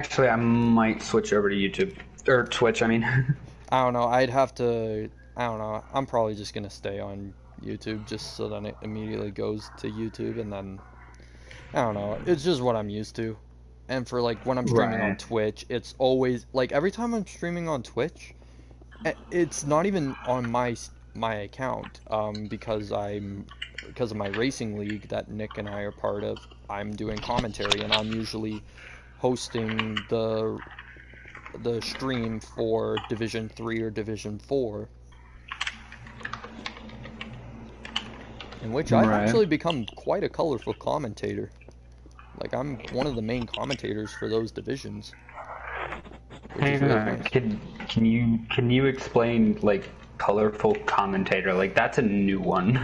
Actually, I might switch over to YouTube or Twitch. I mean, I don't know. I'd have to. I don't know. I'm probably just gonna stay on YouTube just so then it immediately goes to YouTube and then I don't know. It's just what I'm used to. And for like when I'm streaming on right, Twitch, it's always like every time I'm streaming on Twitch, it's not even on my account because of my racing league that Nick and I are part of. I'm doing commentary and I'm usually hosting the stream for Division 3 or Division 4, in which I've right. actually become quite a colorful commentator. Like, I'm one of the main commentators for those divisions, which is really nice. Can you explain like colorful commentator? Like that's a new one.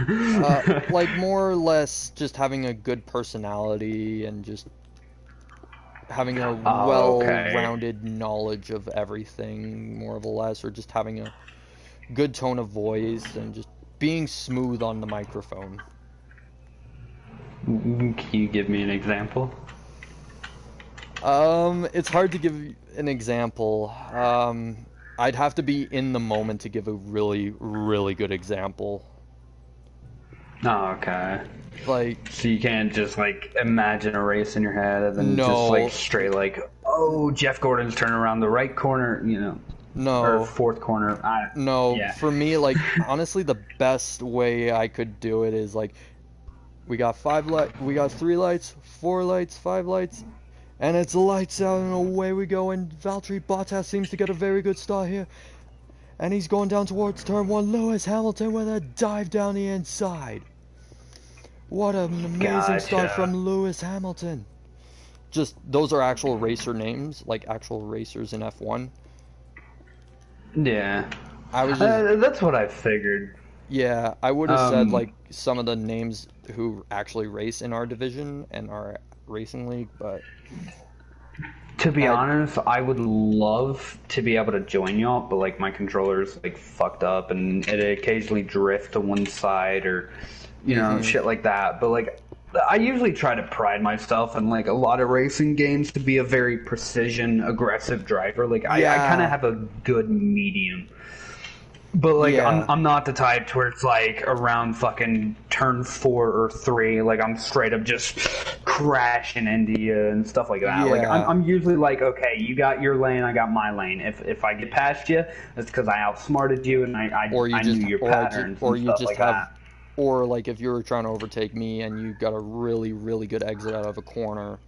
Like, more or less just having a good personality and just having a Oh, okay. well-rounded knowledge of everything, more or less, or just having a good tone of voice and just being smooth on the microphone. Can you give me an example? It's hard to give an example. I'd have to be in the moment to give a really, really good example. Oh, okay. Like, So you can't just like imagine a race in your head and then just like no, straight like, oh, Jeff Gordon's turning around the right corner, or no, fourth corner. no. Yeah. For me, like, honestly, the best way I could do it is like, we got 3 lights, 4 lights, 5 lights, and it's lights out and away we go. And Valtteri Bottas seems to get a very good start here, and he's going down towards turn 1. Lewis Hamilton with a dive down the inside. What an amazing start Gotcha. from Lewis Hamilton. Just, those are actual racer names, like actual racers in F1. Yeah. I was just, That's what I figured. yeah, I would have said Um, like some of the names who actually race in our division and our racing league, but to be I, honest, I would love to be able to join y'all, but like my controller's like fucked up and it occasionally drift to one side or mm-hmm, shit like that. But like I usually try to pride myself in like a lot of racing games to be a very precision, aggressive driver. Like I kind of yeah, have a good medium. But like yeah, I'm not the type to where it's like around fucking turn 4 or 3, like I'm straight up just crashing into you and stuff like that. Like I'm yeah, I'm usually like, okay, you got your lane, I got my lane. If I get past you, it's because I outsmarted you and or you I knew just, your patterns or and you stuff just like have, that. or like if you were trying to overtake me and you got a really, really good exit out of a corner,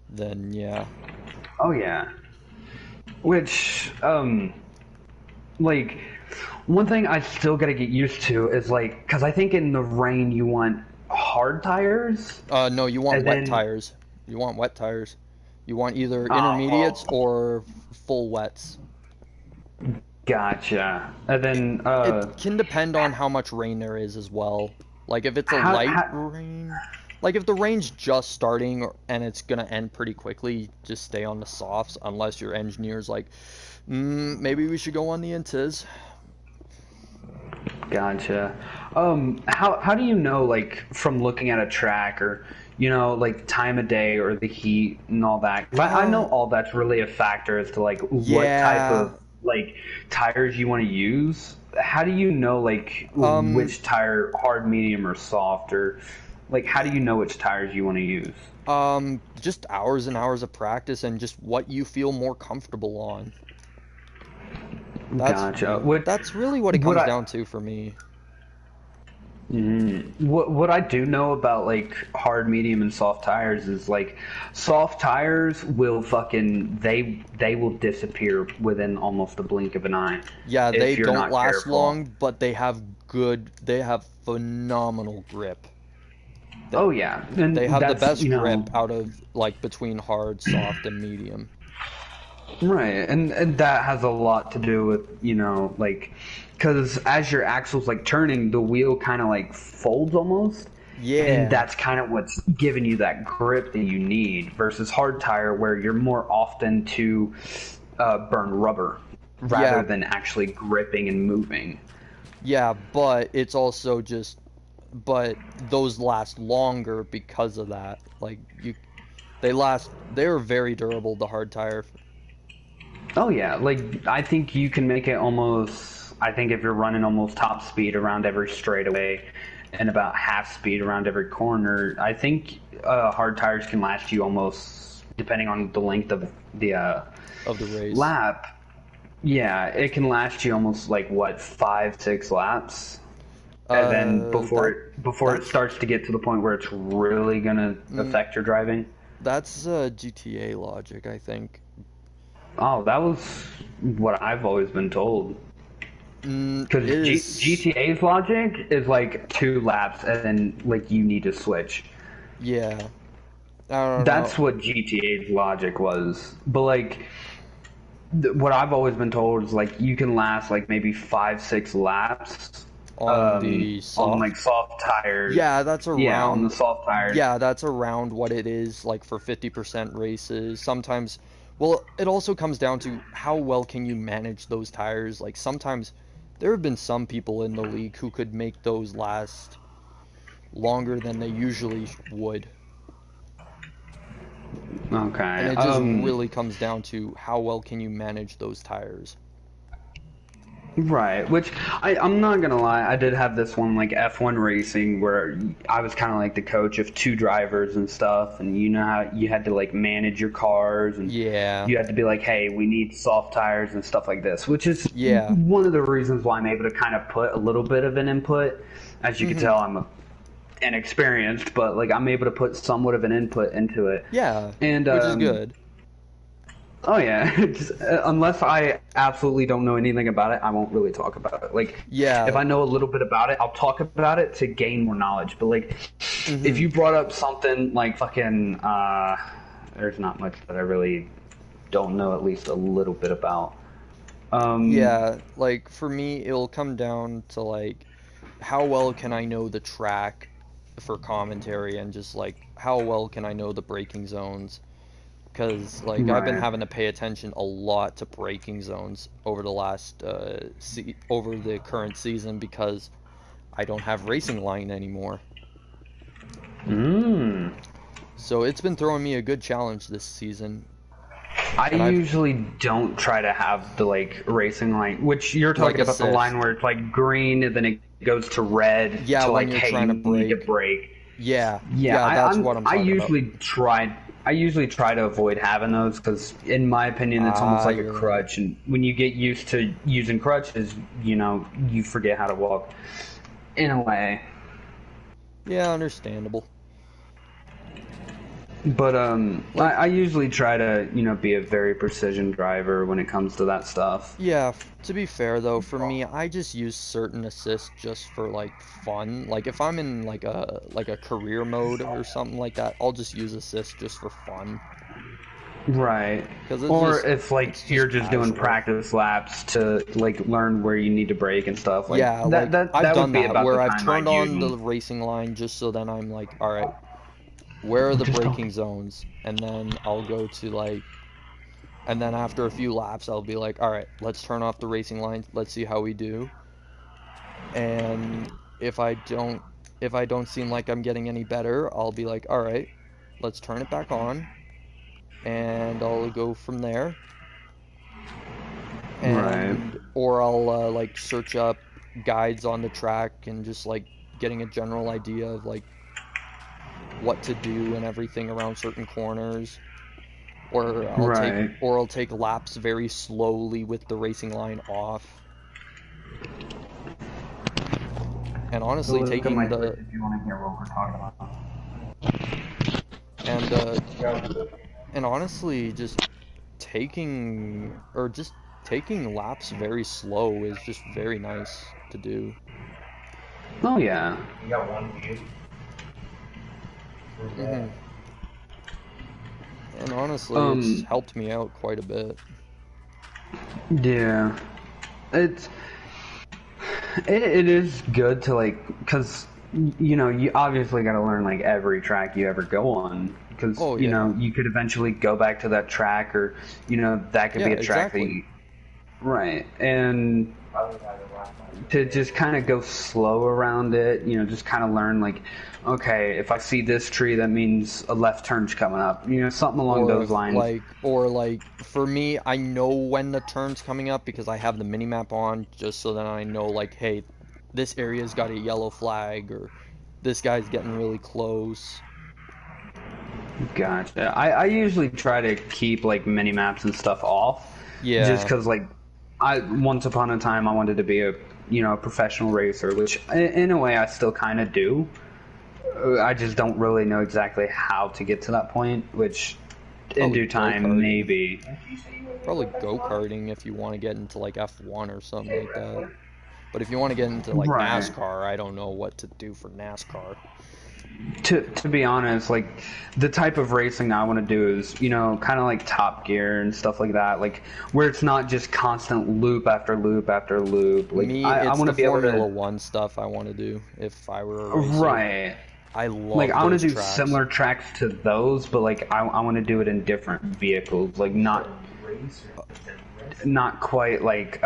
then yeah. Oh yeah. Which like one thing I still got to get used to is like because I think in the rain you want hard tires No, you want and wet then tires. You want wet tires. You want either intermediates well, or full wets. gotcha. And then, It can depend on how much rain there is as well. Like if it's a light how, rain, like if the rain's just starting and it's gonna end pretty quickly, just stay on the softs unless your engineer's like, maybe we should go on the intes. gotcha. How do you know, like, from looking at a track or, like time of day or the heat and all that? 'Cause I know Uh, all that's really a factor as to, like, what type yeah. of, like, tires you want to use. How do you know, like, Um, which tire, hard, medium, or soft, or, like, how do you know which tires you want to use? just hours and hours of practice and just what you feel more comfortable on. That's Gotcha. What, that's really what it what comes I, down to for me. what I do know about like hard, medium, and soft tires is like soft tires will fucking they will disappear within almost a blink of an eye Yeah, they if you're don't not last careful. long, but they have phenomenal grip. They, Oh yeah, they and have the that's best grip out of like between hard, soft, and medium. right, and that has a lot to do with like because as your axle's like turning, the wheel kind of like folds almost. And Yeah, that's kind of what's giving you that grip that you need versus hard tire where you're more often to burn rubber rather yeah, than actually gripping and moving. yeah, but it's also just, but those last longer because of that. Like They're very durable, the hard tire. Oh yeah, like I think you can make it almost. I think if you're running almost top speed around every straightaway, and about half speed around every corner, I think hard tires can last you almost, depending on the length of the race lap. Yeah, it can last you almost like what 5-6 laps, and then before it starts to get to the point where it's really gonna affect your driving. That's GTA logic, I think. Oh, that was what I've always been told. Because GTA's logic is like 2 laps, and then like you need to switch. Yeah, I don't know. That's what GTA's logic was. But like, what I've always been told is like you can last like maybe 5-6 laps on like soft tires. Yeah, that's around. Yeah, on the soft tires. Yeah, that's around what it is like for 50% races. Sometimes. Well, it also comes down to how well can you manage those tires. Like, sometimes there have been some people in the league who could make those last longer than they usually would. Okay. And it just really comes down to how well can you manage those tires. Right, which I'm not gonna lie, I did have this one like F1 racing where I was kind of like the coach of 2 drivers and stuff, and you know how you had to like manage your cars, and you had to be like, hey, we need soft tires and stuff like this, which is one of the reasons why I'm able to kind of put a little bit of an input. As you can tell, I'm inexperienced, but like I'm able to put somewhat of an input into it. Yeah, and which is good. Oh yeah, unless I absolutely don't know anything about it, I won't really talk about it. Like, if I know a little bit about it, I'll talk about it to gain more knowledge. But like, if you brought up something like fucking, there's not much that I really don't know at least a little bit about. Yeah, like for me, it'll come down to like, how well can I know the track for commentary, and just like how well can I know the braking zones. Because like I've been having to pay attention a lot to braking zones over the last over the current season because I don't have Racing Line anymore. So it's been throwing me a good challenge this season. I usually don't try to have the like Racing Line, which you're talking about the line where it's like green and then it goes to red. Yeah, to when like, you're hey, trying to need to brake. Yeah, that's what I'm talking about. I usually try to avoid having those because, in my opinion, it's almost like a crutch. And when you get used to using crutches, you know, you forget how to walk. In a way. Yeah, understandable. But I usually try to, you know, be a very precision driver when it comes to that stuff. Yeah, to be fair though, for me, I just use certain assists just for like fun. Like if I'm in like a career mode or something like that, I'll just use assist just for fun. Right. Or if like you're just doing practice laps to like learn where you need to brake and stuff. Like, yeah, I've done that where I've turned on the Racing Line just so then I'm like, all right. Where are the braking zones? And then I'll go to like, and then after a few laps, I'll be like, all right, let's turn off the Racing Line. Let's see how we do. And if I don't seem like I'm getting any better, I'll be like, all right, let's turn it back on. And I'll go from there. And, or I'll like search up guides on the track and just like getting a general idea of like what to do and everything around certain corners, or I'll take laps very slowly with the Racing Line off. And honestly, taking the if you want to hear what we're talking about. And honestly, just taking laps very slow is just very nice to do. Oh yeah. You got one view. And honestly, it's helped me out quite a bit. Yeah, it is good to like, because you know you obviously got to learn like every track you ever go on, because you know you could eventually go back to that track, or you know that could be a track that you. Right, and to just kind of go slow around it, you know, just kind of learn like, okay, if I see this tree, that means a left turn's coming up, you know, something along those lines. Like for me, I know when the turn's coming up because I have the mini map on, just so that I know like, hey, this area's got a yellow flag, or this guy's getting really close. Gotcha. I usually try to keep like mini maps and stuff off. Yeah. Just because like once upon a time I wanted to be a a professional racer, which in a way I still kind of do. I just don't really know exactly how to get to that point, which in due time maybe. Probably go-karting if you want to get into like F1 or something like that. But if you want to get into like NASCAR, I don't know what to do for NASCAR. To be honest, like the type of racing I want to do is, you know, kind of like Top Gear and stuff like that, like where it's not just constant loop after loop after loop. Like I want to be Formula One stuff I want to do if I were a racer. Right. I love like I want to do tracks. Similar tracks to those, but like I want to do it in different vehicles, like not quite like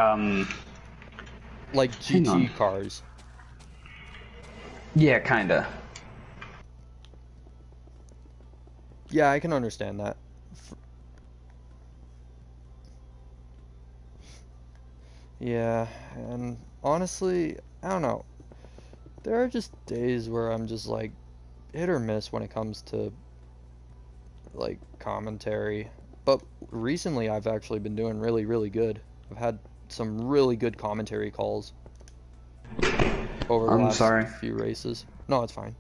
GT cars. Yeah, kinda. Yeah, I can understand that. Yeah, and honestly, I don't know. There are just days where I'm just like hit or miss when it comes to like commentary. But recently I've actually been doing really, really good. I've had some really good commentary calls over the last few races. No, it's fine.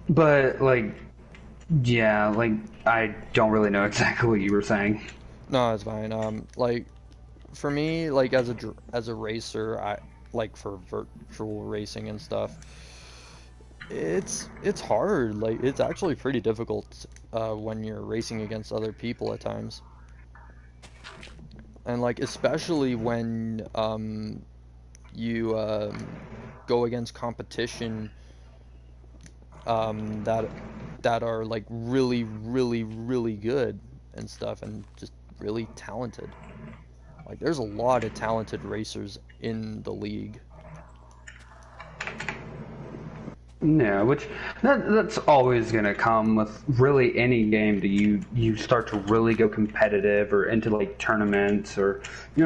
But like, yeah, like I don't really know exactly what you were saying. No, it's fine. Like for me, like as a racer, I like for virtual racing and stuff. It's hard. Like it's actually pretty difficult when you're racing against other people at times. And like especially when you go against competition that are like really, really, really good and stuff, and just really talented. Like there's a lot of talented racers in the league. Yeah, which that's always gonna come with really any game that you start to really go competitive or into like tournaments or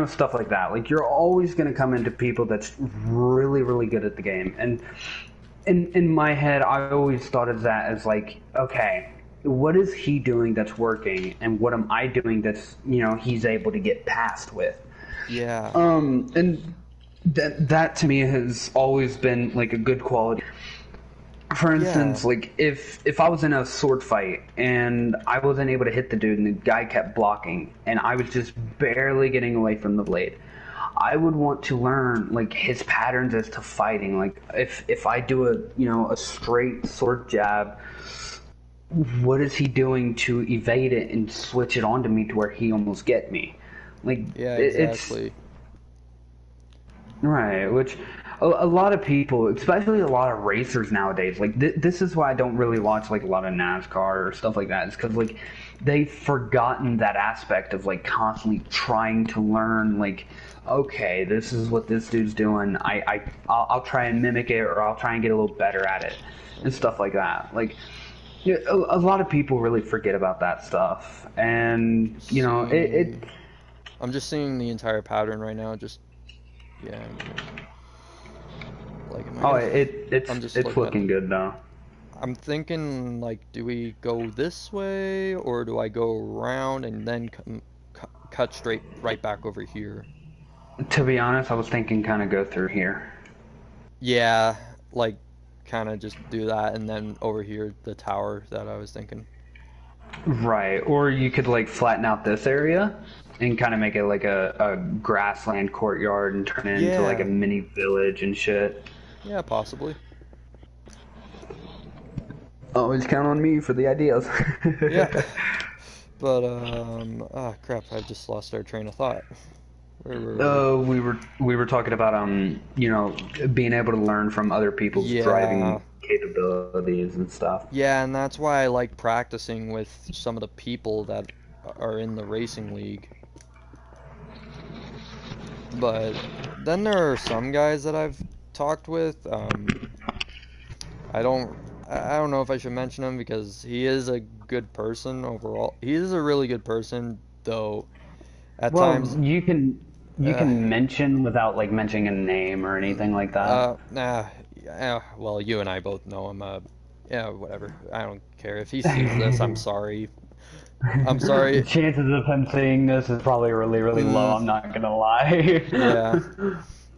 stuff like that. Like you're always gonna come into people that's really, really good at the game. And in my head, I always thought of that as like, okay, what is he doing that's working, and what am I doing that's he's able to get past with? Yeah. And that to me has always been like a good quality. For instance, like if I was in a sword fight and I wasn't able to hit the dude and the guy kept blocking and I was just barely getting away from the blade, I would want to learn like his patterns as to fighting. Like if I do a straight sword jab, what is he doing to evade it and switch it onto me to where he almost get me? Like exactly. Right, which a lot of people, especially a lot of racers nowadays, like this is why I don't really watch like a lot of NASCAR or stuff like that. It's because like they've forgotten that aspect of like constantly trying to learn. Like, okay, this is what this dude's doing. I'll try and mimic it, or I'll try and get a little better at it, and stuff like that. Like a lot of people really forget about that stuff, and it. I'm just seeing the entire pattern right now. Just yeah. Like, it's looking good though. I'm thinking like, do we go this way or do I go around and then cut straight right back over here? To be honest, I was thinking kind of go through here. Yeah, like kind of just do that and then over here the tower that I was thinking. Right, or you could like flatten out this area and kind of make it like a grassland courtyard and turn it into like a mini village and shit. Yeah, possibly. Always count on me for the ideas. Yeah. But crap, I just lost our train of thought. We were talking about being able to learn from other people's driving capabilities and stuff. Yeah, and that's why I like practicing with some of the people that are in the racing league. But then there are some guys that I've talked with. I don't know if I should mention him because he is a good person overall. He is a really good person, though. At times, you can mention without like mentioning a name or anything like that. Well, you and I both know him. Yeah, whatever. I don't care if he sees this. I'm sorry. I'm sorry. The chances of him seeing this is probably really, really low. I'm not gonna lie. Yeah.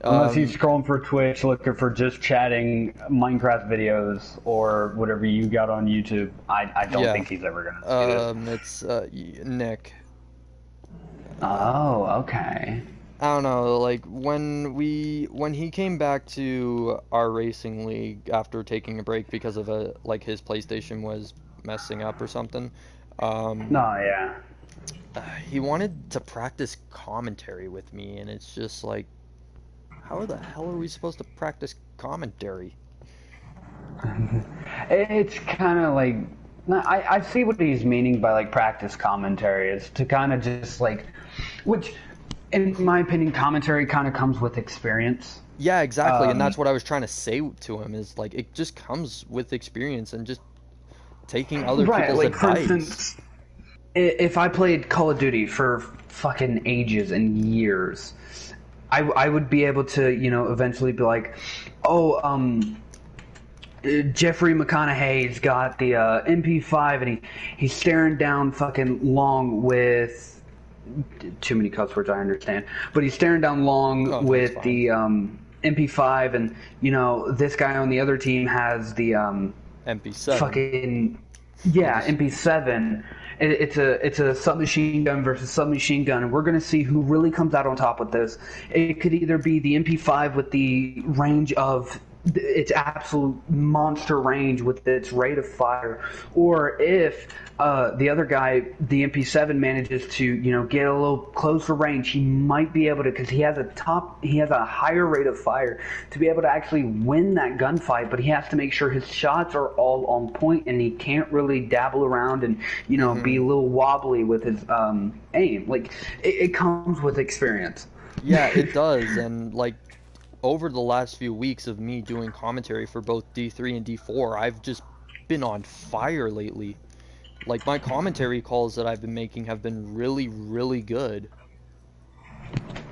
Unless he's scrolling for Twitch looking for just chatting Minecraft videos or whatever you got on YouTube, I don't think he's ever gonna see it. It's Nick. Oh, okay. I don't know, like when he came back to our racing league after taking a break because of his PlayStation was messing up or something. Yeah. He wanted to practice commentary with me, and it's just like, how the hell are we supposed to practice commentary? It's kind of like, I see what he's meaning by like practice commentary is to kind of just like, which in my opinion, commentary kind of comes with experience. Yeah, exactly, and that's what I was trying to say to him is like it just comes with experience and just taking other people's advice. For instance, if I played Call of Duty for fucking ages and years, I would be able to, eventually be like, Jeffrey McConaughey's got the MP5 and he's staring down fucking Long with too many cuss words I understand, but he's staring down Long with the MP5 and this guy on the other team has the MP7. Fucking MP7. It's a submachine gun versus submachine gun, and we're going to see who really comes out on top with this. It could either be the MP5 with the range of its absolute monster range with its rate of fire, or if the other guy, the MP7, manages to get a little closer range, he might be able to, because he has a higher rate of fire, to be able to actually win that gunfight. But he has to make sure his shots are all on point, and he can't really dabble around and be a little wobbly with his aim. Like it comes with experience. Yeah, it does, and like over the last few weeks of me doing commentary for both D3 and D4, I've just been on fire lately. Like, my commentary calls that I've been making have been really, really good.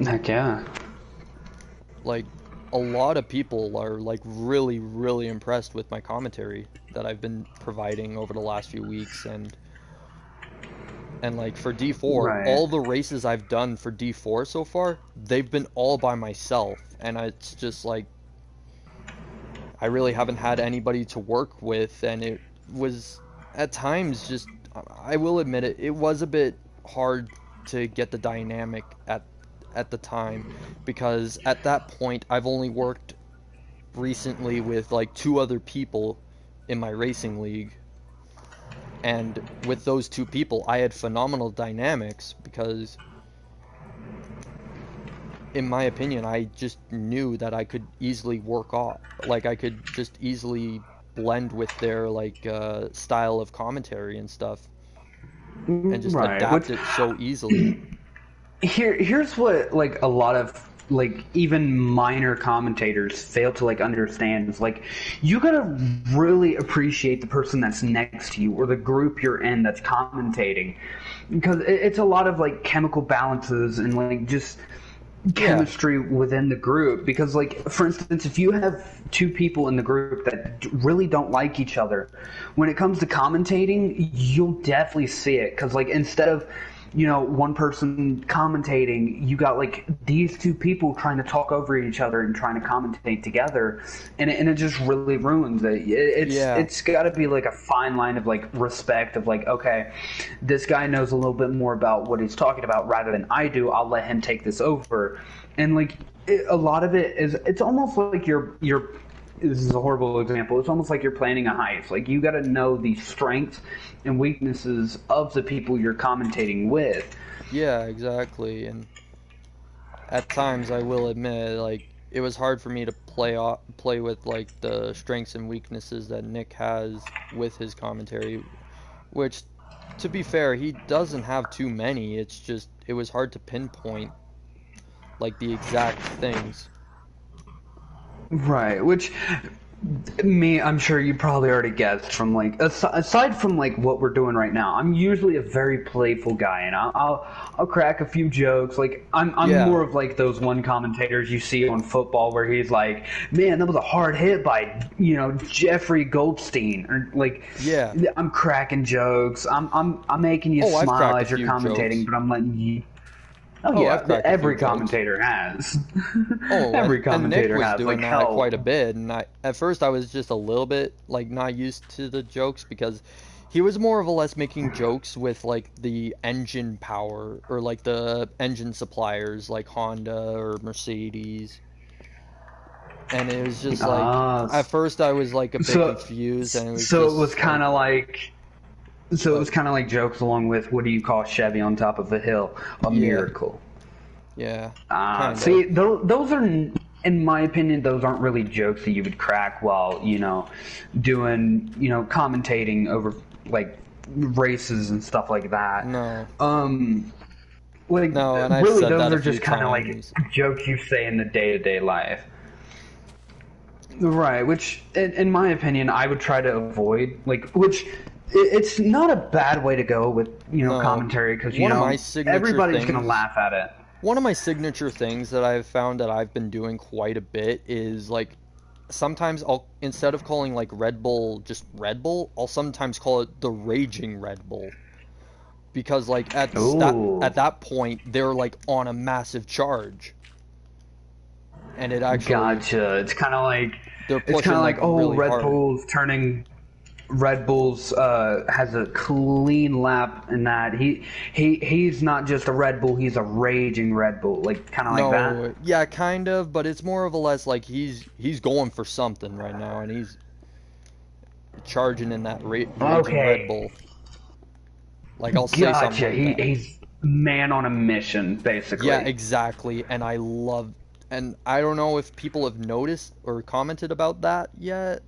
Heck yeah. Like, a lot of people are, like, really, really impressed with my commentary that I've been providing over the last few weeks, and like, for D4, all the races I've done for D4 so far, they've been all by myself, and it's just, like, I really haven't had anybody to work with, and it was, at times, just, I will admit it, it was a bit hard to get the dynamic at the time, because at that point, I've only worked recently with, like, 2 other people in my racing league. And with those 2 people, I had phenomenal dynamics because, in my opinion, I just knew that I could easily work off. Like, I could just easily blend with their, like, style of commentary and stuff. And just adapt it so easily. Here's what, like, a lot of, like, even minor commentators fail to, like, understand is, like, you gotta really appreciate the person that's next to you or the group you're in that's commentating, because it's a lot of, like, chemical balances and, like, just chemistry within the group. Because, like, for instance, if you have 2 people in the group that really don't like each other, when it comes to commentating, you'll definitely see it, because, like, instead of one person commentating, you got like these 2 people trying to talk over each other and trying to commentate together, and it just really ruins it. It's got to be like a fine line of like respect of like, okay, this guy knows a little bit more about what he's talking about rather than I do. I'll let him take this over, and like a lot of it is, it's almost like you're. This is a horrible example. It's almost like you're planning a heist. Like, you got to know the strengths and weaknesses of the people you're commentating with. Yeah, exactly. And at times, I will admit, like, it was hard for me to play with, like, the strengths and weaknesses that Nick has with his commentary, which to be fair, he doesn't have too many. It's just, it was hard to pinpoint, like, the exact things. Right, which I'm sure you probably already guessed from like aside from like what we're doing right now. I'm usually a very playful guy, and I'll crack a few jokes. Like I'm more of like those one commentators you see on football where he's like, "Man, that was a hard hit by Jeffrey Goldstein," or like, I'm cracking jokes. I'm making you smile as you're commentating, jokes. But I'm letting you. Oh yeah, every commentator has. Every commentator has. Nick was doing that quite a bit, and at first I was just a little bit like not used to the jokes because he was more or less making jokes with like the engine power or like the engine suppliers like Honda or Mercedes, and it was just like at first I was like a bit confused, and it was kind of like. So it was kind of like jokes along with, what do you call Chevy on top of a hill? A miracle. Yeah. See, those are, in my opinion, those aren't really jokes that you would crack while, doing, commentating over, like, races and stuff like that. No. Like, no, and really, those are just kind of like jokes you say in the day-to-day life. Right, which, in my opinion, I would try to avoid, it's not a bad way to go with, commentary, because, everybody's going to laugh at it. One of my signature things that I've found that I've been doing quite a bit is, like, sometimes instead of calling, like, Red Bull just Red Bull, I'll sometimes call it the Raging Red Bull. Because, like, at that point, they're, like, on a massive charge. And it actually... Gotcha. It's kind of like... really Red hard. Bull's turning... Red Bull's has a clean lap in that he's not just a Red Bull, he's a raging Red Bull, like kind of like that. Yeah, kind of, but it's more of a less like he's going for something right now, and he's charging in that raging Red Bull. Like I'll say something. Like he's man on a mission, basically. Yeah, exactly, and I don't know if people have noticed or commented about that yet.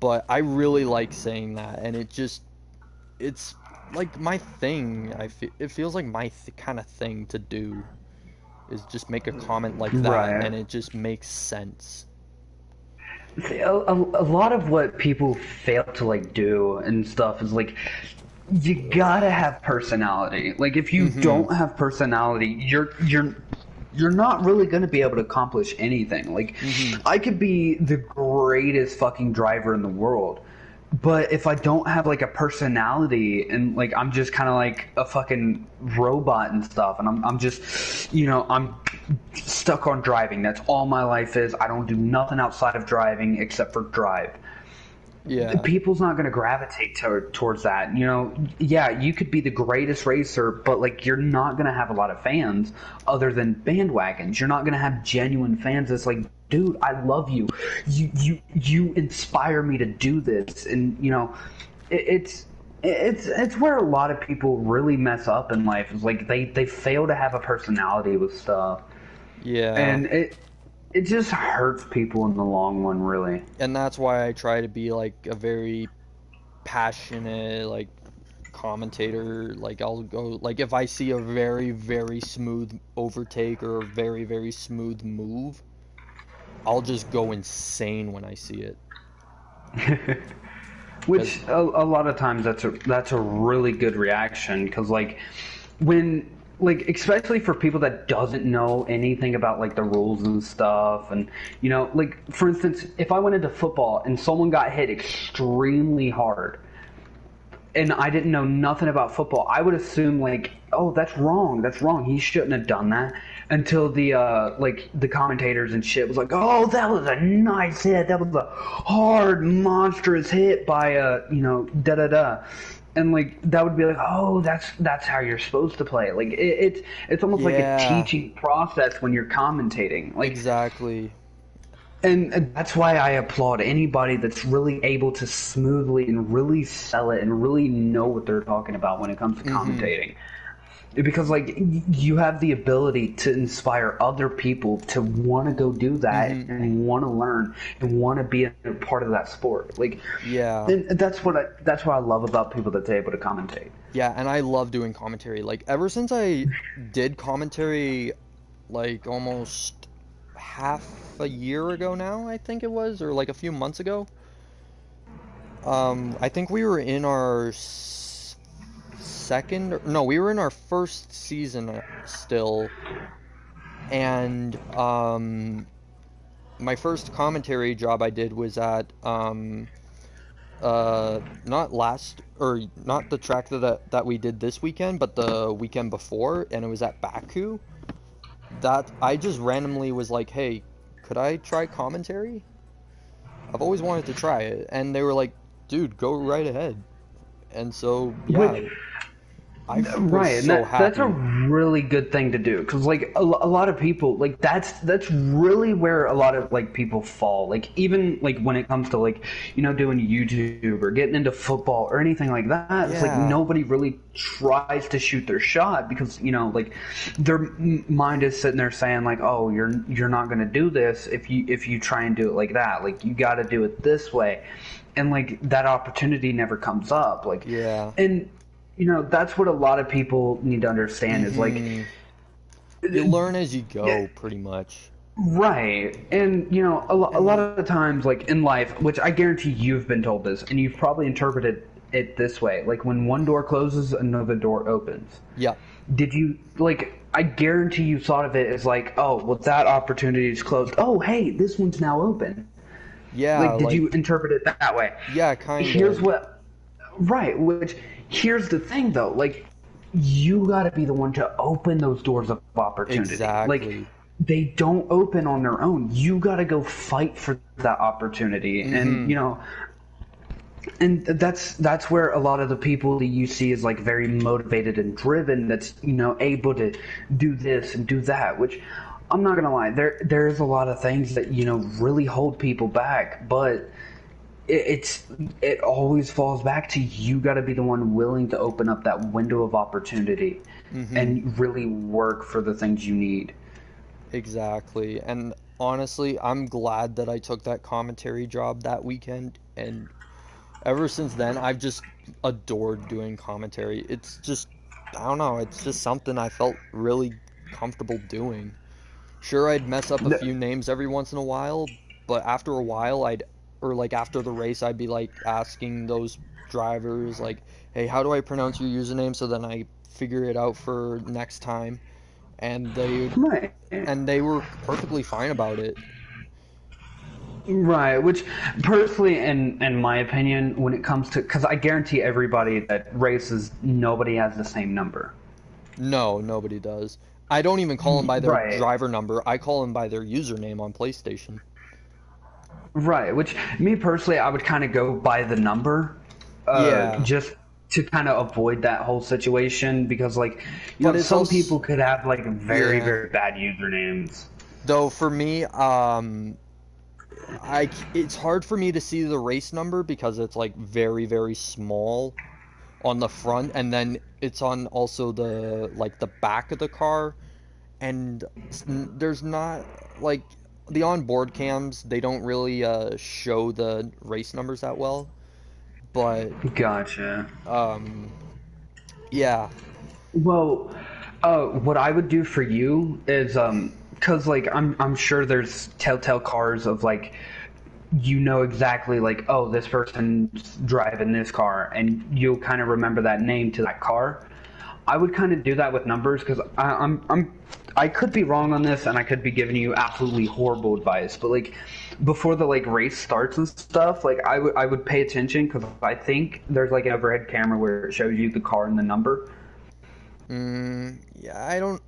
But I really like saying that, and it's like my thing. It feels like my kind of thing to do is just make a comment like that, and it just makes sense. See, a lot of what people fail to like do and stuff is like, you gotta have personality. Like if you don't have personality, you're not really going to be able to accomplish anything. Like, I could be the greatest fucking driver in the world, but if I don't have, like, a personality and, like, I'm just kind of like a fucking robot and stuff, and I'm just, I'm stuck on driving. That's all my life is. I don't do nothing outside of driving except for drive. Yeah. People's not going to gravitate towards that. Yeah, you could be the greatest racer, but like you're not going to have a lot of fans other than bandwagons. You're not going to have genuine fans that's like, dude, I love you. You inspire me to do this. And it's where a lot of people really mess up in life. Is like they fail to have a personality with stuff. Yeah. And it just hurts people in the long run, really. And that's why I try to be like a very passionate, like, commentator. Like I'll go, like if I see a very, very smooth overtake or a very, very smooth move, I'll just go insane when I see it. Which a lot of times that's a really good reaction, because like when. Like, especially for people that doesn't know anything about, like, the rules and stuff. And, like, for instance, if I went into football and someone got hit extremely hard and I didn't know nothing about football, I would assume, like, oh, that's wrong. That's wrong. He shouldn't have done that. Until the commentators and shit was like, oh, that was a nice hit. That was a hard, monstrous hit by, da-da-da. And like that would be like, oh, that's how you're supposed to play. Like it's almost like a teaching process when you're commentating. Like exactly. And that's why I applaud anybody that's really able to smoothly and really sell it and really know what they're talking about when it comes to commentating. because like you have the ability to inspire other people to want to go do that and want to learn and want to be a part of that sport. Like, yeah, and that's what I love about people that's able to commentate. Yeah, and I love doing commentary. Like ever since I did commentary, like almost half a year ago now, I think it was, or like a few months ago. I think we were in our we were in our first season still, and my first commentary job I did was at not the track that we did this weekend, but the weekend before, and it was at Baku. That I just randomly was like, hey, could I try commentary? I've always wanted to try it, and they were like, dude, go right ahead. And so yeah, right, and that's a really good thing to do, because like a lot of people, like that's really where a lot of like people fall. Like even like when it comes to like, you know, doing YouTube or getting into football or anything like that, it's like nobody really tries to shoot their shot, because you know, like their mind is sitting there saying like, oh, you're not going to do this if you try and do it like that. Like you got to do it this way, and like that opportunity never comes up. Like and you know, that's what a lot of people need to understand is like you learn as you go, pretty much. Right. And you know, a lot of the times, like in life, which I guarantee you've been told this, and you've probably interpreted it this way, like when one door closes, another door opens. Yeah. Did you, like, I guarantee you thought of it as like, oh, well, that opportunity is closed. Oh, hey, this one's now open. Yeah. Like, did you interpret it that way? Yeah, kind of. Which, here's the thing, though. Like, you got to be the one to open those doors of opportunity. Exactly. Like, they don't open on their own. You got to go fight for that opportunity. And, you know, and that's where a lot of the people that you see is like very motivated and driven, that's, you know, able to do this and do that, which I'm not going to lie, there's a lot of things that, you know, really hold people back, but it always falls back to you got to be the one willing to open up that window of opportunity and really work for the things you need. Exactly. And honestly, I'm glad that I took that commentary job that weekend, and ever since then I've just adored doing commentary. It's just, I don't know, it's just something I felt really comfortable doing. Sure, I'd mess up a few names every once in a while, but after a while after the race, I'd be like asking those drivers like, hey, how do I pronounce your username, so then I figure it out for next time. And they were perfectly fine about it. Right, which personally, in my opinion, when it comes to, because I guarantee everybody that races, nobody has the same number. No, nobody does. I don't even call them by their driver number. I call them by their username on PlayStation. Right, which me personally, I would kind of go by the number, just to kind of avoid that whole situation, because like, you know, some people could have like very very bad usernames. Though for me, it's hard for me to see the race number because it's like very very small on the front, and then it's on also the back of the car, and there's not like. The onboard cams, they don't really show the race numbers that well, but gotcha. Yeah. Well, what I would do for you is, cause like I'm sure there's telltale cars of like, you know exactly like, oh, this person's driving this car, and you'll kind of remember that name to that car. I would kind of do that with numbers, because I could be wrong on this, and I could be giving you absolutely horrible advice, but like before the like race starts and stuff, like I would pay attention, because I think there's like an overhead camera where it shows you the car and the number. Yeah,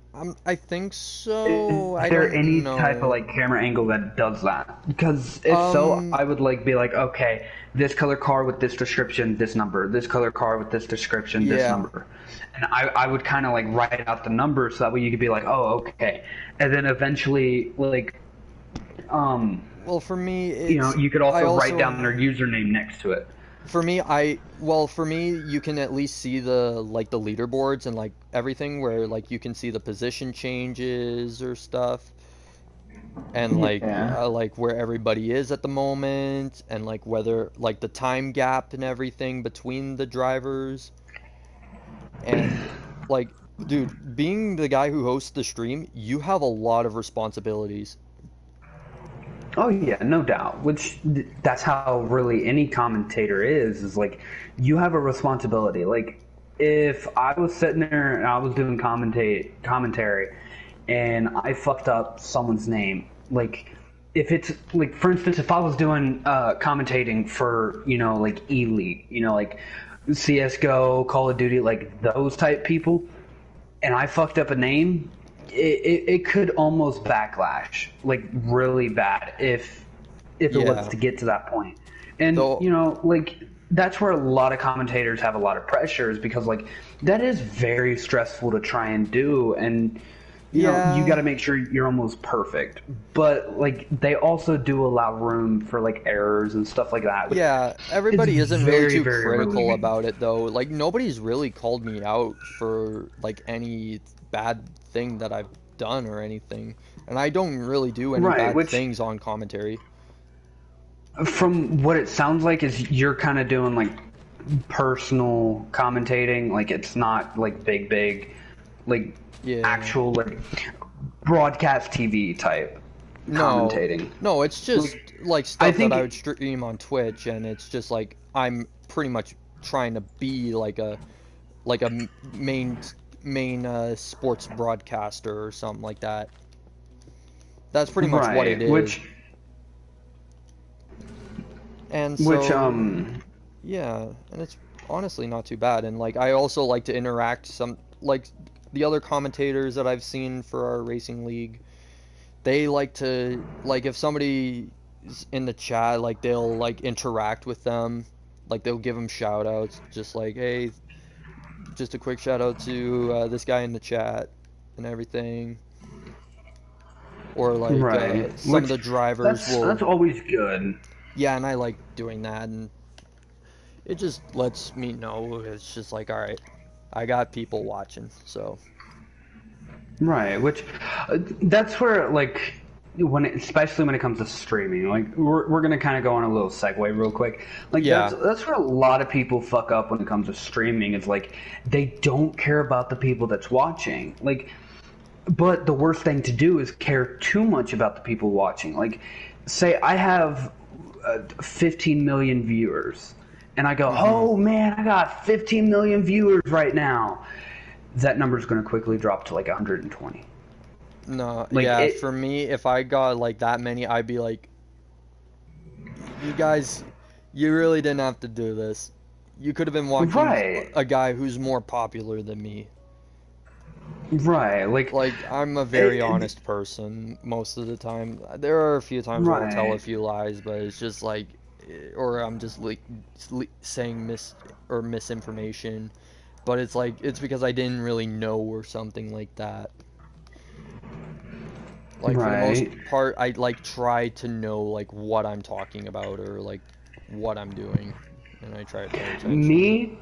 I think so. Is there any type of like camera angle that does that? Because if so, I would like be like, okay, this color car with this description, this number. This color car with this description, this number. And I would kind of like write out the numbers so that way you could be like, oh, okay. And then eventually, like, well, for me, you know, you could also write down their username next to it. For me, for me, you can at least see the leaderboards and like everything where like you can see the position changes or stuff, and like where everybody is at the moment, and like whether like the time gap and everything between the drivers. And like, dude, being the guy who hosts the stream, you have a lot of responsibilities. Oh yeah, no doubt. Which that's how really any commentator is like you have a responsibility. Like if I was sitting there and I was doing commentary and I fucked up someone's name, like if it's like for instance if I was doing commentating for, you know, like E-League, you know, like CS:GO, Call of Duty, like those type people, and I fucked up a name, it could almost backlash like really bad if it was to get to that point. And you know, like that's where a lot of commentators have a lot of pressures because like that is very stressful to try and do, and you know, you got to make sure you're almost perfect. But like they also do allow room for like errors and stuff like that. Yeah, everybody isn't really too critical about it though. Like nobody's really called me out for like any bad thing that I've done or anything, and I don't really do any bad things on commentary. From what it sounds like is you're kind of doing like personal commentating, like it's not like big like actual like broadcast TV type commentating. No, it's just like stuff that I would stream on Twitch, and it's just like I'm pretty much trying to be like a main sports broadcaster or something like that. That's pretty much what it is. And so, yeah, and it's honestly not too bad. And like I also like to interact like the other commentators that I've seen for our racing league. They like to, like, if somebody's in the chat, like they'll like interact with them, like they'll give them shout outs, just like, hey, just a quick shout out to this guy in the chat and everything. Or like some of the drivers that's always good. Yeah, and I like doing that, and it just lets me know, it's just like, all right, I got people watching, so. Right, which that's where like especially when it comes to streaming, like we're gonna kind of go on a little segue real quick. Like that's where a lot of people fuck up when it comes to streaming. It's like they don't care about the people that's watching. Like, but the worst thing to do is care too much about the people watching. Like, say I have 15 million viewers, and I go, oh man, I got 15 million viewers right now. That number is going to quickly drop to like 120. No, like for me, if I got like that many, I'd be like, you guys, you really didn't have to do this. You could have been watching a guy who's more popular than me. Right, like I'm a very honest person most of the time. There are a few times where I'll tell a few lies, but it's just like, or I'm just like saying misinformation. But it's like, it's because I didn't really know or something like that. Like for the most part, I like try to know like what I'm talking about or like what I'm doing, and I try to pay attention. Me,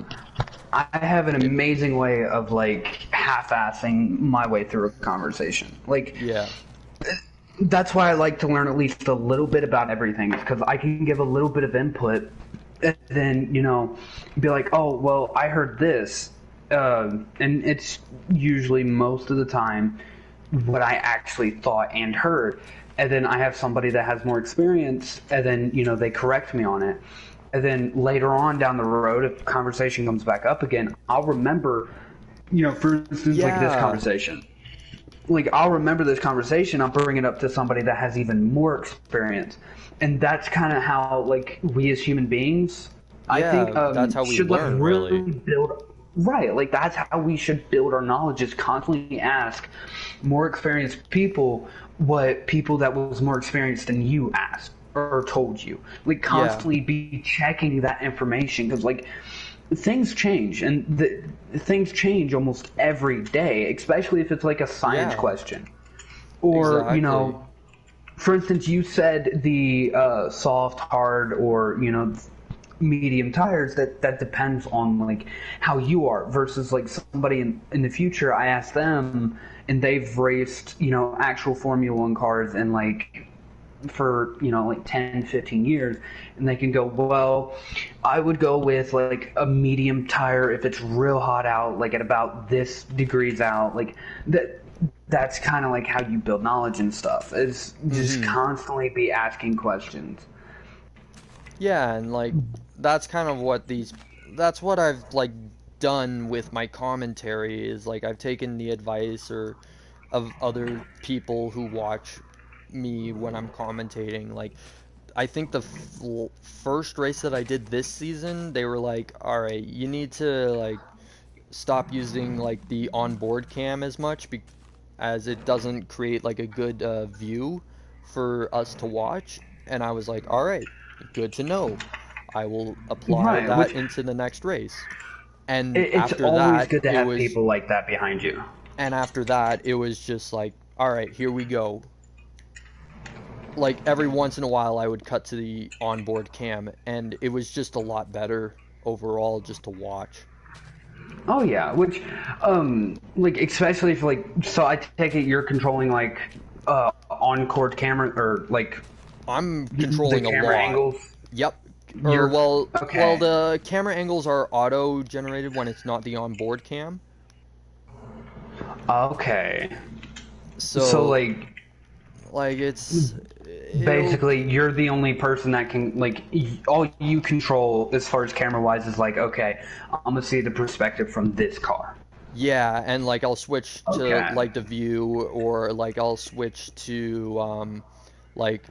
I have an amazing way of like half-assing my way through a conversation. Like, that's why I like to learn at least a little bit about everything, because I can give a little bit of input, and then, you know, be like, oh, well, I heard this, and it's usually most of the time what I actually thought and heard, and then I have somebody that has more experience, and then, you know, they correct me on it. And then later on down the road, if the conversation comes back up again, I'll remember, you know, for instance, like this conversation. Like, I'll remember this conversation, I'll bring it up to somebody that has even more experience. And that's kind of how, like, we as human beings, I think, that's how we learn, really build. Right, like, that's how we should build our knowledge, is constantly ask more experienced people what people that was more experienced than you asked or told you. Like, constantly be checking that information, because like things change, and things change almost every day, especially if it's like a science question, or you know, for instance, you said the soft, hard, or, you know, medium tires, that depends on like how you are versus like somebody in the future. I asked them, and they've raced, you know, actual Formula One cars and like for, you know, like 10, 15 years, and they can go, well, I would go with like a medium tire if it's real hot out, like at about this degrees out, like that's kind of like how you build knowledge and stuff, is just constantly be asking questions. Yeah, and like that's kind of that's what I've like done with my commentary, is like I've taken the advice or of other people who watch me when I'm commentating. Like I think the first race that I did this season, they were like, all right, you need to like stop using like the onboard cam as much as it doesn't create like a good view for us to watch. And I was like, all right, good to know. I will apply that into the next race. And it's always good to have people like that behind you. And after that, it was just like, all right, here we go. Like every once in a while, I would cut to the onboard cam, and it was just a lot better overall just to watch. Oh yeah, which, like especially if like, so I take it you're controlling like, on-court camera, or like, I'm controlling the camera a lot. Angles. Yep. Well, the camera angles are auto-generated when it's not the onboard cam. Okay. So like it's basically you're the only person that can, like, all you control as far as camera wise is like, okay, I'm gonna see the perspective from this car. Yeah, and like I'll switch to like the view, or like I'll switch to like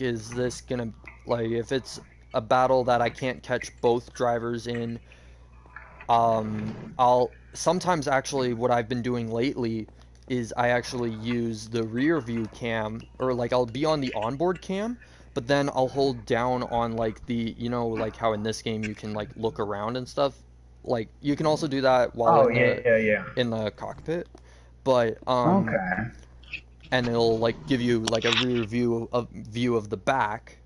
is this gonna, like if it's a battle that I can't catch both drivers in, I'll sometimes, actually what I've been doing lately is I actually use the rear view cam, or like I'll be on the onboard cam, but then I'll hold down on like the, you know, like how in this game you can like look around and stuff. Like you can also do that while in the cockpit, but and it'll like give you like a rear view of the back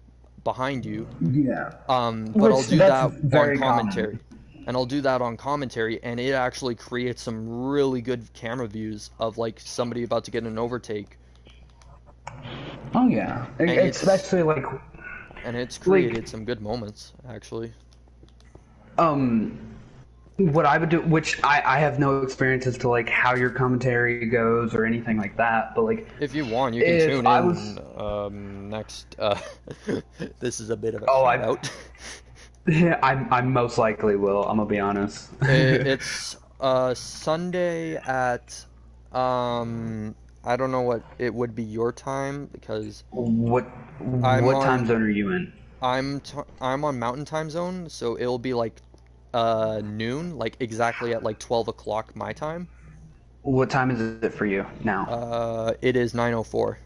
behind you. Yeah. But I'll do that on commentary. And I'll do that on commentary, and it actually creates some really good camera views of like somebody about to get an overtake. Oh yeah, and especially like. And it's created some good moments, actually. What I would do, which I have no experience as to like how your commentary goes or anything like that, but like, if you want, you can tune in next. This is a bit of a shout out. Yeah, I most likely will. I'm gonna be honest. It's Sunday at I don't know what it would be your time, because what time zone are you in? I'm on Mountain Time Zone, so it'll be like noon, like exactly at like 12 o'clock my time. What time is it for you now? It is 9:04.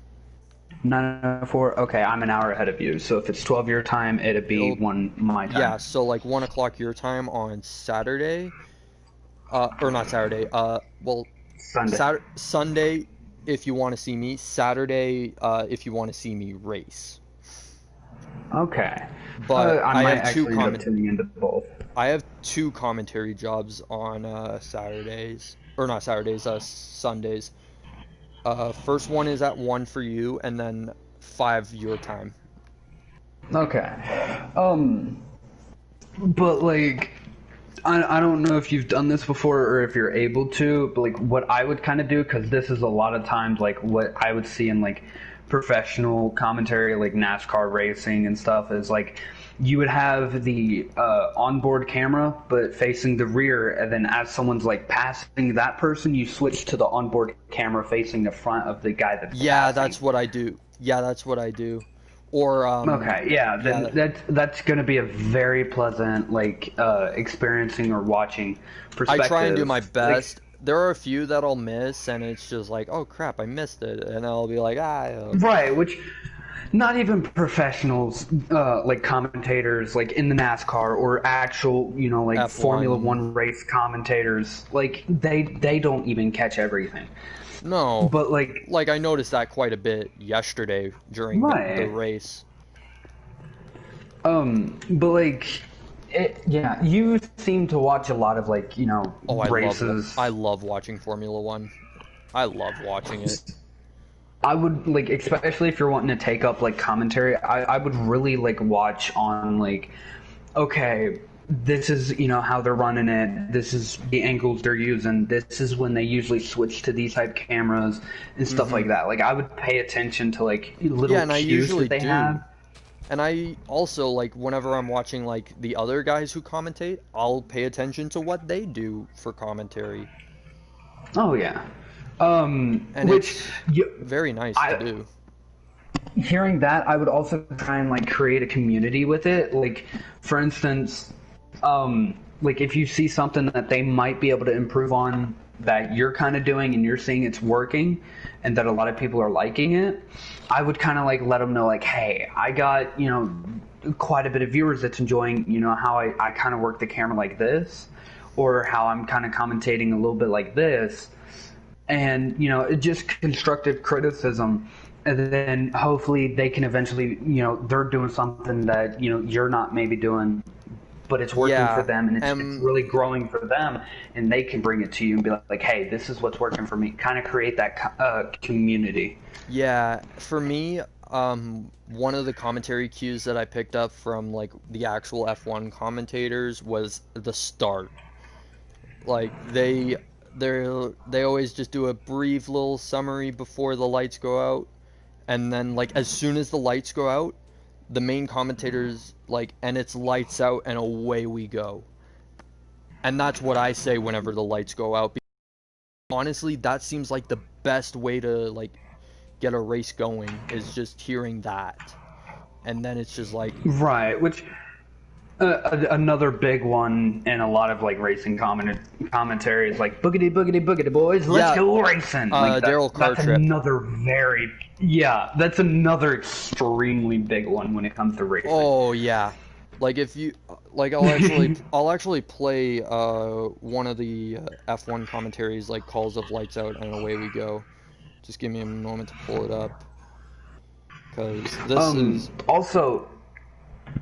9:04. Okay, I'm an hour ahead of you. So if it's 12 your time, it'd be 1 my time. Yeah, so like 1 o'clock your time on Saturday. Or not Saturday. Well, Sunday. Sunday, if you want to see me. Saturday, if you want to see me race. Okay. But I might actually end up tuning into both. I have 2 commentary jobs on Saturdays, or not Saturdays, Sundays. First one is at 1 for you, and then 5 your time. Okay. But like, I don't know if you've done this before or if you're able to, but like what I would kind of do, because this is a lot of times like what I would see in like professional commentary, like NASCAR racing and stuff, is like you would have the onboard camera but facing the rear, and then as someone's like passing that person, you switch to the onboard camera facing the front of the guy that's passing. That's what I do. That's what I do. Or then that's going to be a very pleasant like experiencing or watching perspective. I try and do my best. There are a few that I'll miss, and it's just like, oh crap, I missed it, and I'll be like, Right, which not even professionals, like commentators, like in the NASCAR or actual, you know, like F1. Formula One race commentators, like they don't even catch everything. No, but like I noticed that quite a bit yesterday during the race. But like Yeah, you seem to watch a lot of like, races. I love watching Formula One. I love watching it. I would like, especially if you're wanting to take up like commentary, I would really like watch on like, okay, this is how they're running it. This is the angles they're using. This is when they usually switch to these type cameras and stuff like that. Like I would pay attention to like little cues that they have. And I also, like, whenever I'm watching, like, the other guys who commentate, I'll pay attention to what they do for commentary. Oh, yeah. And it's very nice to do. Hearing that, I would also try and, like, create a community with it. Like, for instance, like, if you see something that they might be able to improve on that you're kind of doing and you're seeing it's working and that a lot of people are liking it, I would kind of like let them know like, hey, I got, quite a bit of viewers that's enjoying, how I kind of work the camera like this, or how I'm kind of commentating a little bit like this. And, just constructive criticism. And then hopefully they can eventually, they're doing something that, you're not maybe doing, but it's working for them, and it's really growing for them, and they can bring it to you and be like, hey, this is what's working for me. Kind of create that community. Yeah, for me, one of the commentary cues that I picked up from like the actual F1 commentators was the start. Like they always just do a brief little summary before the lights go out, and then like as soon as the lights go out, the main commentators like, and it's lights out and away we go. And that's what I say whenever the lights go out. Because honestly, that seems like the best way to like get a race going, is just hearing that. And then it's just like right, which another big one in a lot of like racing commentary is like boogity boogity boogity boys, let's go racing. Like Daryl Car Trip. That's another extremely big one when it comes to racing. Oh yeah, like if you like, I'll actually play one of the F1 commentaries, like calls of lights out and away we go. Just give me a moment to pull it up, because this is also.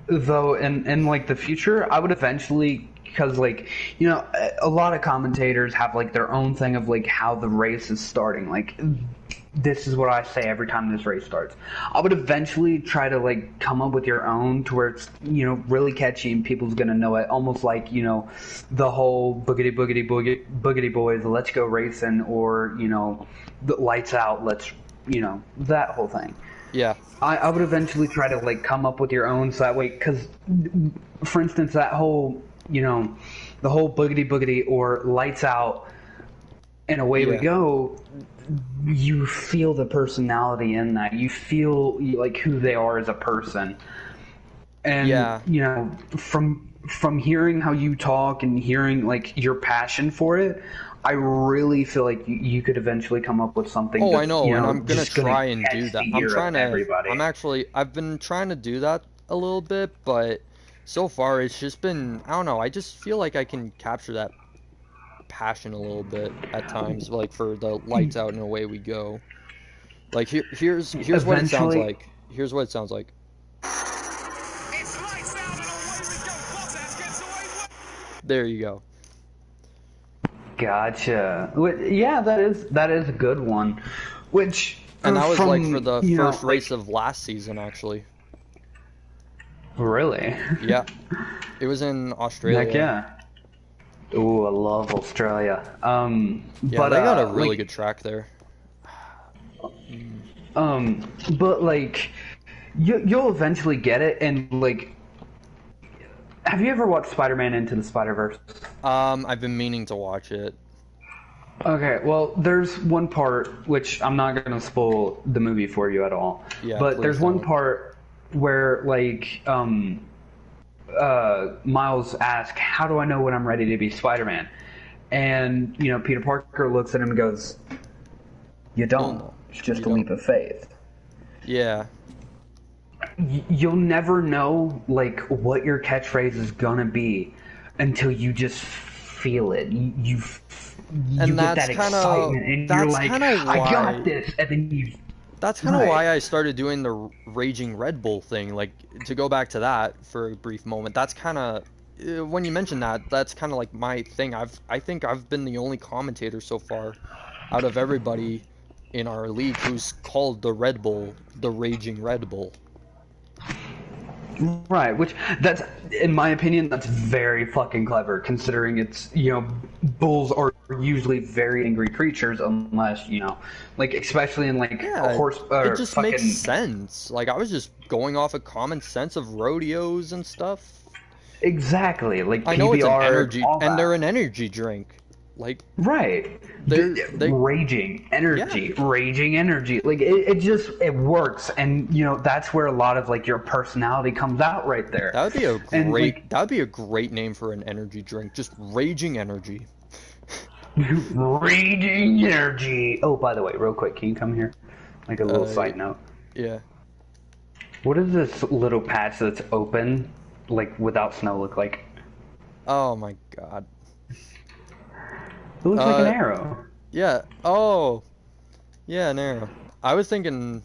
Though in like the future, I would eventually, because like a lot of commentators have like their own thing of like how the race is starting. Like this is what I say every time this race starts. I would eventually try to like come up with your own to where it's really catchy and people's gonna know it. Almost like the whole boogity boogity boogity boys, let's go racing, or the lights out, let's that whole thing. Yeah. I would eventually try to like come up with your own, so that way, because for instance, that whole the whole boogity boogity or lights out and away we go, you feel the personality in that. You feel like who they are as a person. And from hearing how you talk and hearing like your passion for it, I really feel like you could eventually come up with something. Oh, I know, and I'm gonna try and do that. I've been trying to do that a little bit, but so far it's just been, I don't know, I just feel like I can capture that passion a little bit at times, like for the lights out and away we go. Like here's what it sounds like. Here's what it sounds like. There you go. Gotcha. Yeah, that is a good one. Which, and that was like for the first race of last season, actually. Really? Yeah. It was in Australia. Heck yeah. Ooh, I love Australia. Yeah, but they got a really good track there. But like, you'll eventually get it, and like, have you ever watched Spider-Man Into the Spider-Verse? I've been meaning to watch it. Okay, well, there's one part, which I'm not going to spoil the movie for you at all. Yeah, but there's one part where, like, Miles asks, how do I know when I'm ready to be Spider-Man? And, Peter Parker looks at him and goes, you don't. It's just a leap of faith. Yeah. You'll never know like what your catchphrase is gonna be until you just feel it. You get that excitement, and you're like, I got this, and then That's kind of why I started doing the Raging Red Bull thing. Like, to go back to that for a brief moment, that's kind of when you mention that, that's kind of like my thing. I think I've been the only commentator so far out of everybody in our league who's called the Red Bull the Raging Red Bull. Right, which that's, in my opinion, that's very fucking clever, considering it's, bulls are usually very angry creatures, unless, like, especially in, like, Yeah, horse, it just fucking... makes sense. Like, I was just going off of common sense of rodeos and stuff. Exactly, like, I know PBR, it's an energy, all and that. they're an energy drink. Like, Right. Raging energy, yeah. raging energy. Like it works, and that's where a lot of like your personality comes out right there. That would be a great And, like, that would be a great name for an energy drink. Just raging energy. Raging energy. Oh, by the way, real quick, can you come here? Like a little side note. Yeah. What does this little patch that's open, like without snow, look like? Oh my god. It looks like an arrow. Yeah. Oh. Yeah, an arrow. I was thinking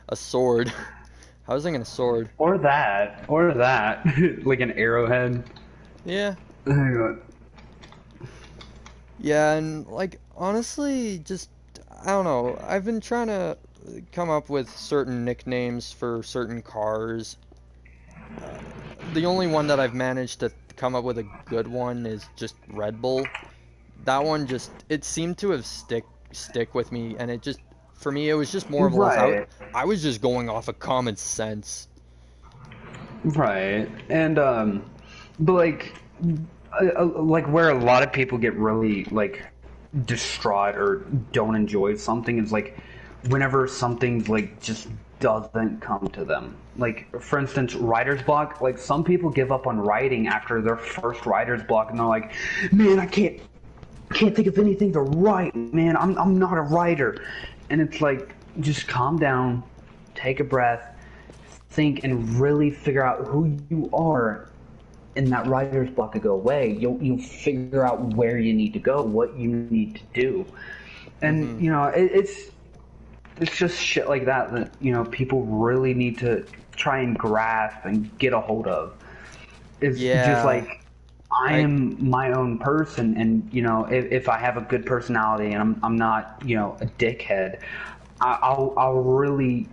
a sword. I was thinking a sword. Or that. Like an arrowhead. Yeah. Hang on. Yeah, and like honestly, just I don't know. I've been trying to come up with certain nicknames for certain cars. The only one that I've managed to come up with a good one is just Red Bull. That one just, it seemed to have stick with me, and it just, for me, it was just more of a less, I was just going off of common sense. Right. And but like where a lot of people get really like distraught or don't enjoy something is like whenever something's like just doesn't come to them. Like, for instance, writer's block. Like, some people give up on writing after their first writer's block, and they're like, man, I can't think of anything to write, man. I'm not a writer. And it's like, just calm down, take a breath, think, and really figure out who you are, and that writer's block will go away. You'll figure out where you need to go, what you need to do. And, it's just shit like that people really need to try and grasp and get a hold of. It's just like, I am my own person, and if I have a good personality and I'm not a dickhead, I'll really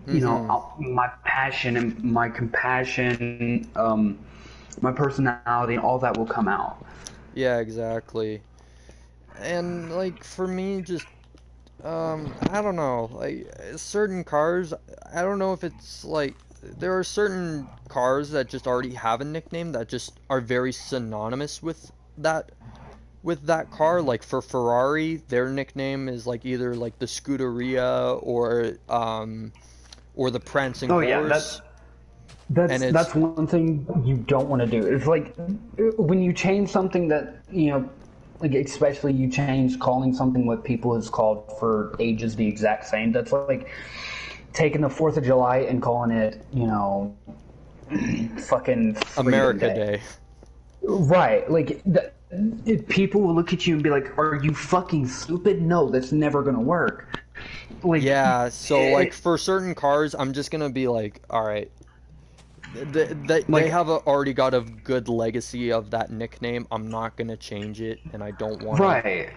my passion and my compassion, my personality, and all that will come out. Yeah, exactly. And like for me, just I don't know, like certain cars, I don't know if it's like there are certain cars that just already have a nickname that just are very synonymous with that car. Like for Ferrari, their nickname is like either like the Scuderia or the Prancing Horse. Yeah, that's one thing you don't want to do. It's like when you change something that like especially you change calling something what people has called for ages the exact same. That's like taking the 4th of July and calling it, fucking America Day. Right. Like, people will look at you and be like, are you fucking stupid? No, that's never going to work. Like, yeah, so, like, for certain cars, I'm just going to be like, alright, they have already got a good legacy of that nickname. I'm not going to change it, and I don't want to. Right.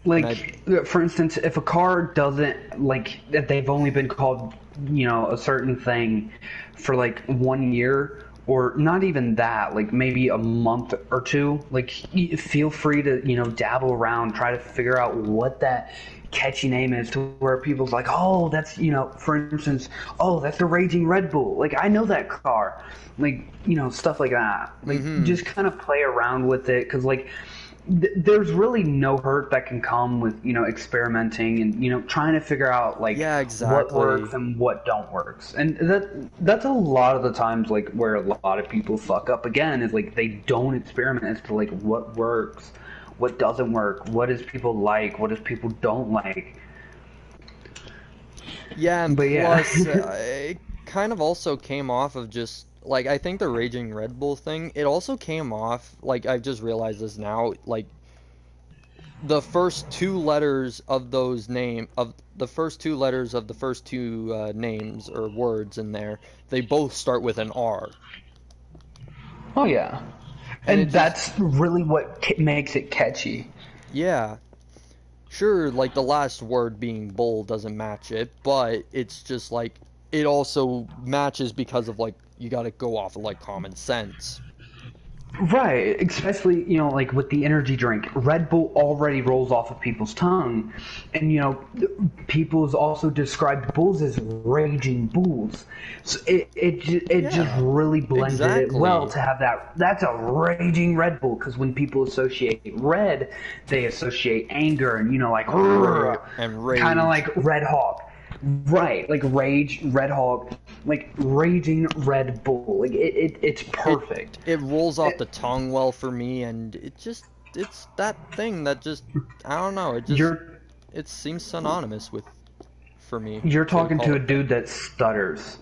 Like, for instance, if a car doesn't, like, if they've only been called, a certain thing for, like, 1 year, or not even that, like, maybe a month or two, like, feel free to, dabble around, try to figure out what that catchy name is to where people's like, oh, that's, for instance, oh, that's the Raging Red Bull. Like, I know that car. Like, stuff like that. Like, just kind of play around with it, because, like, there's really no hurt that can come with experimenting and trying to figure out like what works and what don't works. And that's a lot of the times like where a lot of people fuck up again, is like they don't experiment as to like what works, what doesn't work, what does people like, what does people don't like. Yeah, and plus it kind of also came off of just like, I think the Raging Red Bull thing, it also came off, like, I've just realized this now, like, the first two letters of the first two names or words in there, they both start with an R. Oh, yeah. And And that's really what makes it catchy. Yeah. Sure, like the last word being bull doesn't match it, but it's just like it also matches because of like you got to go off of like common sense. Right, especially, like with the energy drink, Red Bull already rolls off of people's tongue. And, people's also described bulls as raging bulls. So it just Yeah, really blended it well exactly. to have that. That's a raging Red Bull, because when people associate red, they associate anger and, like, And kind of rage. like Red Hawk. Right, like Rage, Red Hawk, like raging Red Bull. Like it's It perfect. it rolls off the tongue well for me, and it's that thing that just I don't know, You're it seems synonymous with for me you're to talking call to a it that. dude that stutters.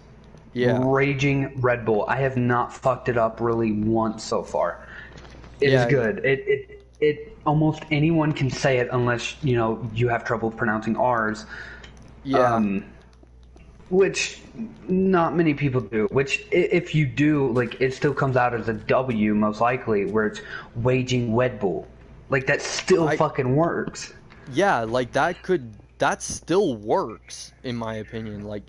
Yeah. Raging Red Bull. I have not fucked it up really once so far. It is Yeah, good. It almost anyone can say it unless you have trouble pronouncing R's. yeah. Um, which not many people do. Which if you do, like, it still comes out as a W most likely, where it's waging Red Bull. Like that still I fucking works. Yeah, like that still works in my opinion. Like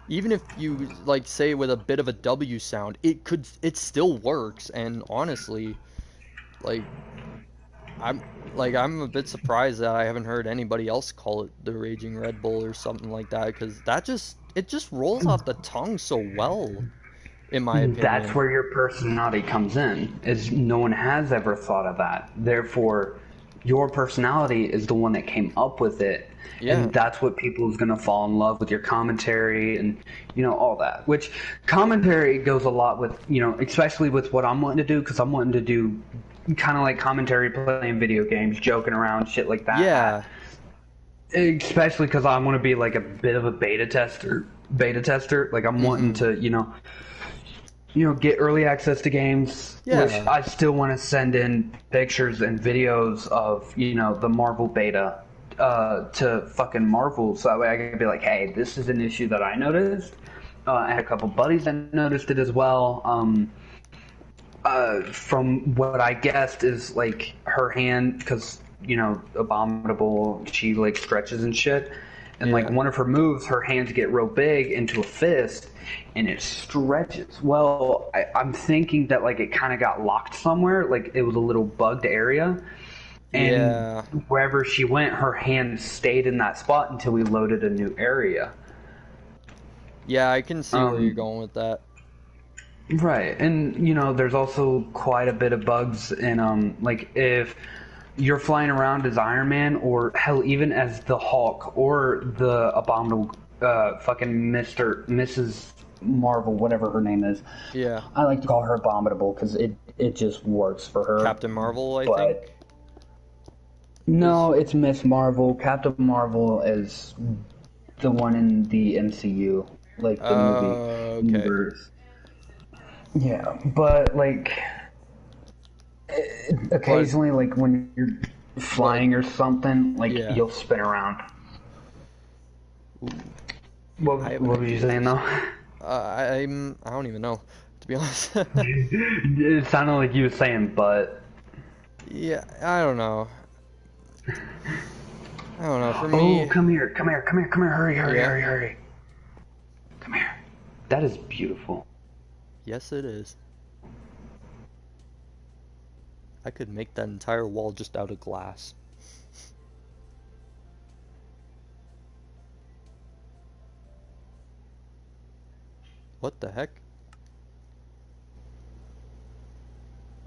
even if you like say it with a bit of a W sound, it still works. And honestly, like I'm I'm a bit surprised that I haven't heard anybody else call it the Raging Red Bull or something like that, because it just rolls off the tongue so well, in my That's opinion. where your personality comes in, is no one has ever thought of that. Therefore, your personality is the one that came up with it, Yeah. and that's what people is going to fall in love with, your commentary and all that. Which commentary goes a lot with, especially with what I'm wanting to do, because I'm wanting to do kind of like commentary playing video games, joking around, shit like Yeah. that. Especially because I want to be like a bit of a beta tester. Like I'm wanting Mm-hmm. to get early access to games, which Yeah. I still want to send in pictures and videos of, the Marvel beta to fucking Marvel, so that way I can be like, hey, this is an issue that I noticed. I had a couple buddies that noticed it as well. From what I guessed is like her hand, because Abominable, she like stretches and shit, and like Yeah. one of her moves, her hands get real big into a fist, and it stretches. Well, I'm thinking that like it kind of got locked somewhere, like it was a little bugged area, and Yeah. wherever she went, her hand stayed in that spot until we loaded a new area. Yeah, I can see where you're Um, going with that. Right, and there's also quite a bit of bugs in like if you're flying around as Iron Man, or hell, even as the Hulk or the Abominable, fucking Mrs. Marvel, whatever her name is. Yeah. I like to call her Abominable because it just works for her. Captain Marvel, I think, But is. no, it's Miss Marvel. Captain Marvel is the one in the MCU, like the movie Okay. universe. Yeah, but like But occasionally, like when you're but flying or something, like yeah. you'll spin around. Ooh, I What have an were you idea saying for though? something. I don't even know, to be honest. It sounded like you were saying, but Yeah, I don't know. I don't know. For oh, me, come here, come here, come here, come here, hurry, hurry, yeah. hurry, hurry, come here. That is beautiful. Yes, it is. I could make that entire wall just out of glass. What the heck?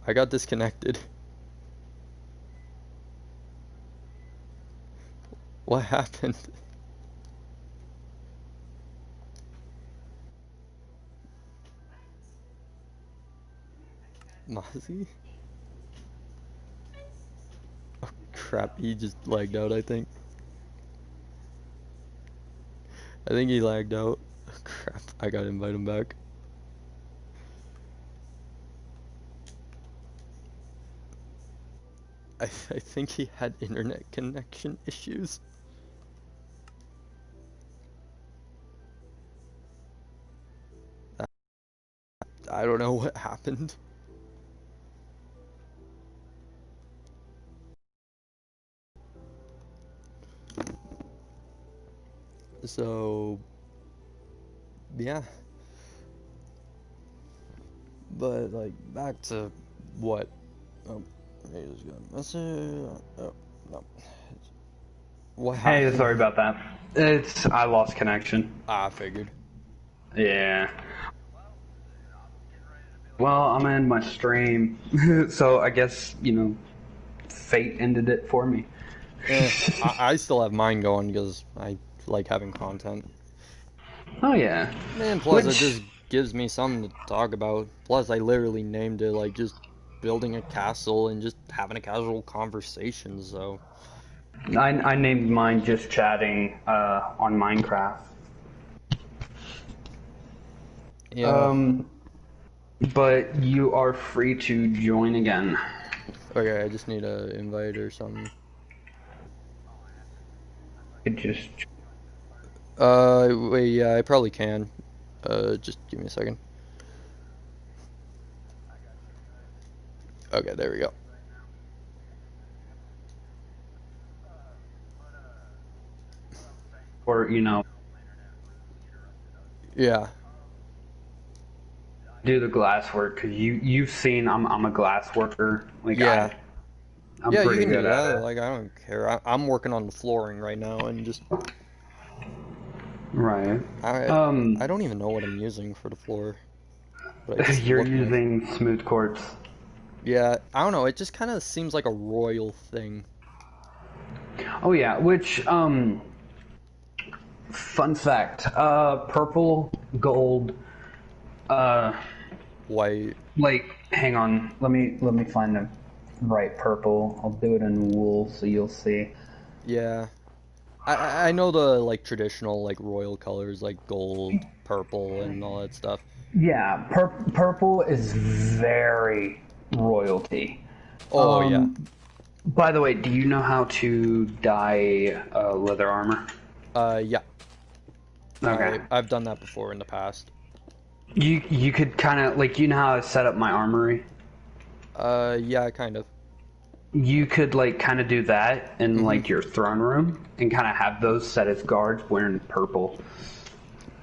I got disconnected. What happened? Mozzie? Oh crap, he just lagged out, I think. I think he lagged out. Oh, crap, I gotta invite him back. I think he had internet connection issues. I don't know what happened. So, yeah. But, like, back to what? Oh, just got a message. Oh, no. What happened? Hey, sorry about that. I lost connection. I figured. Yeah. Well, I'm gonna end my stream, so I guess, fate ended it for me. I still have mine going because I like having content. Oh, yeah. And plus, it just gives me something to talk about. Plus, I literally named it, like, just building a castle and just having a casual conversation, so... I named mine just chatting on Minecraft. Yeah. But you are free to join again. Okay, I just need an invite or something. It just... wait, yeah, I probably can. Just give me a second. Okay, there we go. Or, Yeah. Do the glass work, because you've seen I'm a glass worker. Like, yeah. I'm pretty good at it. Like, I don't care. I'm working on the flooring right now and just... Right. I don't even know what I'm using for the floor. But you're using smooth quartz. Yeah, I don't know. It just kind of seems like a royal thing. Oh yeah, which fun fact: purple, gold, white. Like, hang on. Let me find the right purple. I'll do it in wool so you'll see. Yeah. I know the, like, traditional, like, royal colors, like gold, purple, and all that stuff. Yeah, purple is very royalty. Oh, yeah. By the way, do you know how to dye leather armor? Yeah. Okay. I've done that before in the past. You could kind of, like, you know how I set up my armory? Yeah, kind of. You could, like, kind of do that in, like, your throne room and kind of have those set as guards wearing purple.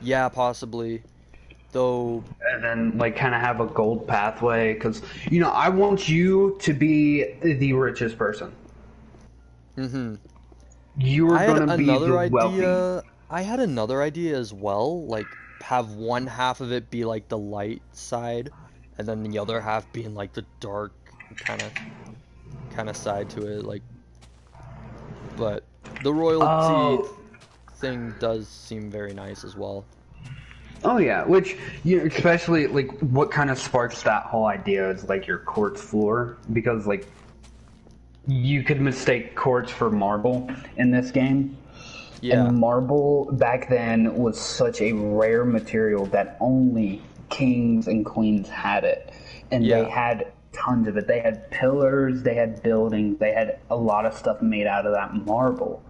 Yeah, possibly. Though... And then, like, kind of have a gold pathway, because, I want you to be the richest person. Mm-hmm. You are going to be the wealthy. I had another idea as well, like, have one half of it be, like, the light side, and then the other half being, like, the dark kind of side to it, like, but the royalty thing does seem very nice as well. Oh yeah, which, especially, like, what kind of sparks that whole idea is, like, your quartz floor, because, like, you could mistake quartz for marble in this game. Yeah. And marble back then was such a rare material that only kings and queens had it. And they had tons of it. They had pillars, they had buildings, they had a lot of stuff made out of that marble.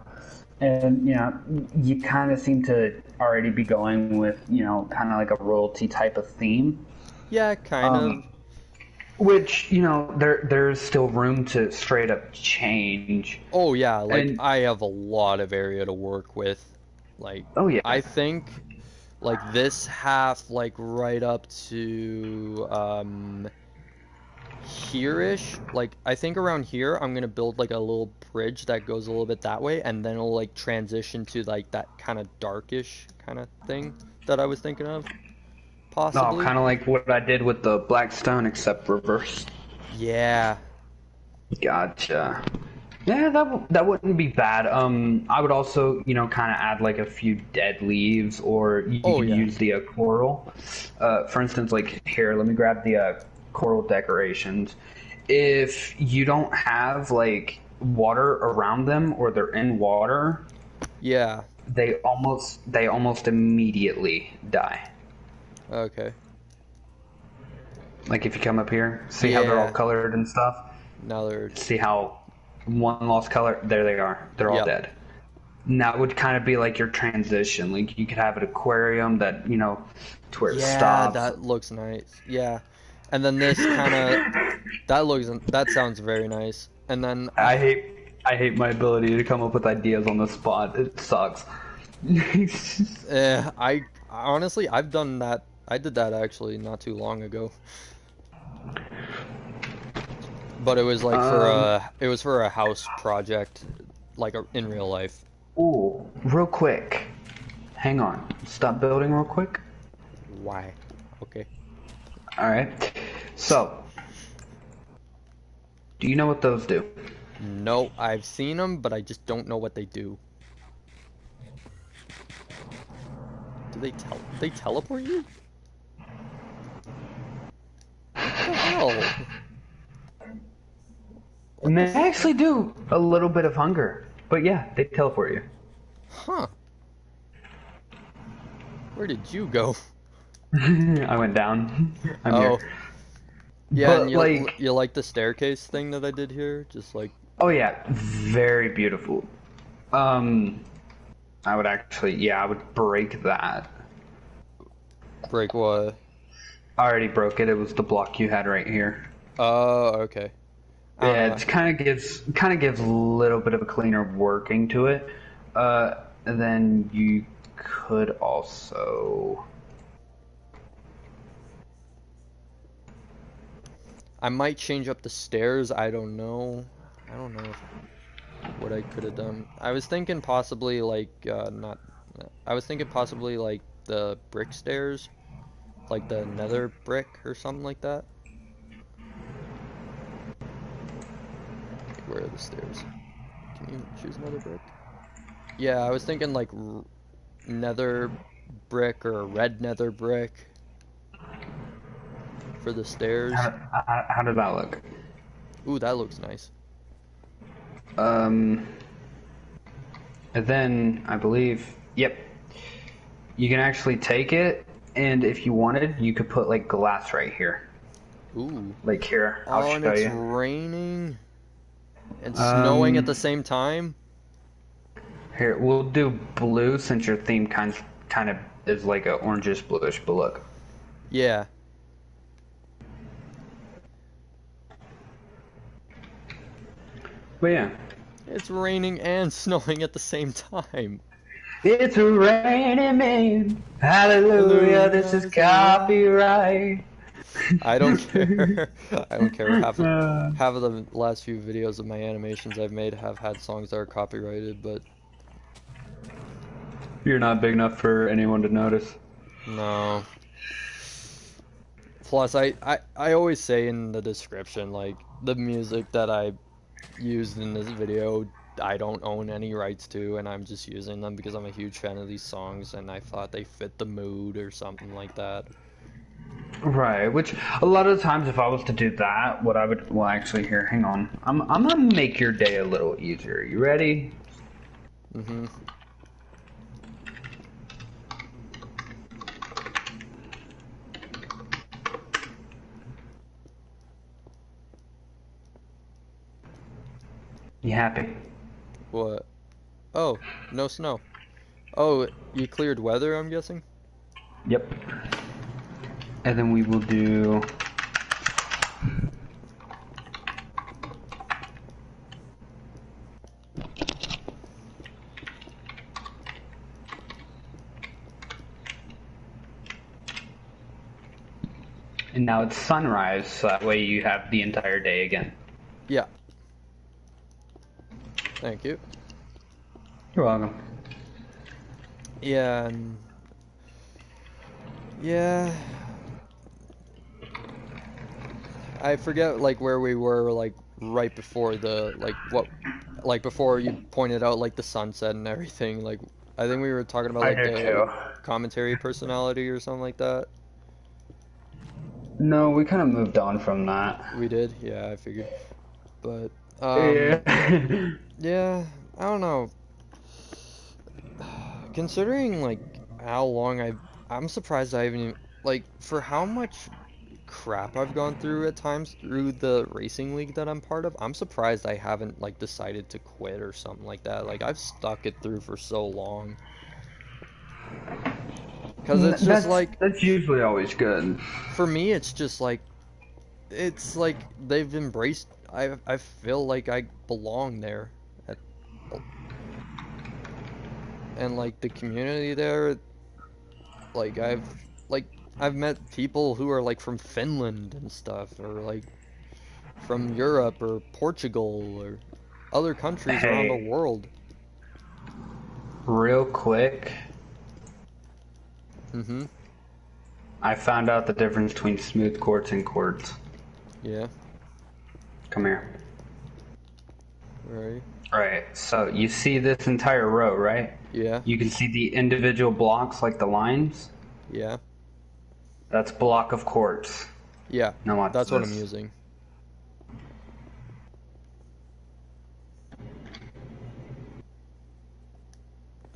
And, you kind of seem to already be going with, kind of like a royalty type of theme. Yeah, kind of. Which, there's still room to straight up change. Oh, yeah, like, I have a lot of area to work with. Like, oh, yeah. I think, like, this half, like, right up to, here-ish, like, I think around here, I'm gonna build, like, a little bridge that goes a little bit that way, and then it'll, like, transition to, like, that kind of darkish kind of thing that I was thinking of. Possibly. Oh, kind of like what I did with the black stone, except reverse. Yeah. Gotcha. Yeah, that wouldn't be bad. I would also, kind of add like a few dead leaves, or you could use the coral. For instance, like here, let me grab the coral decorations. If you don't have like water around them, or they're in water, yeah, they almost immediately die. Okay. Like if you come up here, see how they're all colored and stuff? Now they're... See how one lost color? There they are. They're all dead. Now it would kind of be like your transition. Like you could have an aquarium that, to where it stops. Yeah, that looks nice. Yeah. And then this kind of... That sounds very nice. And then... I hate my ability to come up with ideas on the spot. It sucks. I honestly, I've done that. I did that actually not too long ago. But it was like for a house project, like in real life. Ooh, real quick. Hang on. Stop building real quick. Why? Okay. Alright. So, do you know what those do? No, I've seen them, but I just don't know what they do. Do they teleport you? What the hell? And they actually do a little bit of hunger. But yeah, they teleport you. Huh. Where did you go? I went down. I'm here. Yeah, but and you like the staircase thing that I did here? Just like... Oh yeah, very beautiful. I would actually, yeah, I would break that. Break what? I already broke it. It was the block you had right here. Oh, okay. Yeah, it kind of gives a little bit of a cleaner working to it. And then you could also... I might change up the stairs. I don't know. I don't know what I could have done. I was thinking possibly like I was thinking possibly like the brick stairs, like the nether brick or something like that. Like, where are the stairs? Can you choose another brick? Yeah, I was thinking like nether brick or a red nether brick for the stairs. How did that look? Ooh, that looks nice. And then I believe, yep, you can actually take it, and if you wanted, you could put like glass right here. Ooh. Like here, I'll show you. Oh, and it's raining and snowing at the same time. Here, we'll do blue since your theme kind of is like a orangish bluish, but look. Yeah. But yeah. It's raining and snowing at the same time. It's raining man. Hallelujah, this is copyright. I don't care. I don't care. Half of the last few videos of my animations I've made have had songs that are copyrighted, but... You're not big enough for anyone to notice. No. Plus, I always say in the description, like, the music that I used in this video, I don't own any rights to, and I'm just using them because I'm a huge fan of these songs, and I thought they fit the mood or something like that. Right, which a lot of the times if I was to do that, what I would, well actually here, hang on. I'm gonna make your day a little easier. You ready? Mm-hmm. You happy? What? Oh, no snow. Oh, you cleared weather, I'm guessing? Yep. And then we will do... And now it's sunrise, so that way you have the entire day again. Yeah. Thank you. You're welcome. Yeah, and... Yeah... I forget, like, where we were, like, right before the, like, before you pointed out, like, the sunset and everything, like, I think we were talking about, like, the commentary personality or something like that. No, we kind of moved on from that. We did? Yeah, I figured. But, yeah. Yeah, I don't know. Considering, like, how long I'm surprised I haven't even, like, for how much crap I've gone through at times through the racing league that I'm part of, I'm surprised I haven't, like, decided to quit or something like that. Like, I've stuck it through for so long. Because it's just like... That's usually always good. For me, it's just like... It's like they've embraced... I feel like I belong there. and like the community there, like I've met people who are like from Finland and stuff, or like from Europe or Portugal or other countries around the Hey, world. real quick, Mm-hmm. I found out the difference between smooth quartz and quartz. Yeah. Come here. Right. Alright, so you see this entire row, right? Yeah. You can see the individual blocks, like the lines. Yeah. That's block of quartz. Yeah. Now watch That's what I'm this. using.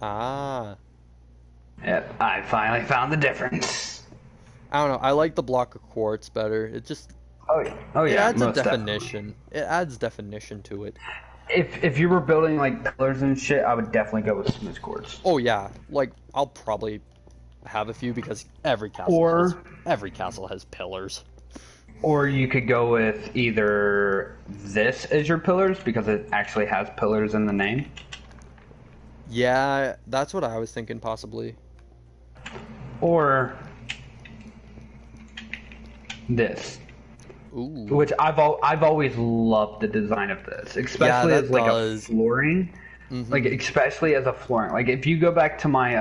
Ah. Yep, I finally found the difference. I don't know. I like the block of quartz better. It just Oh it yeah, adds a most definitely. definition. It adds definition to it. If you were building like pillars and shit, I would definitely go with smooth quartz. Oh yeah. Like I'll probably have a few because Or every castle has pillars. or you could go with either this as your pillars because it actually has pillars in the name. Yeah, that's what I was thinking possibly. Or this. Ooh. Which I've always loved the design of this, Yeah, especially that as like does. a flooring. Like Mm-hmm. especially as a flooring. Like if you go back to my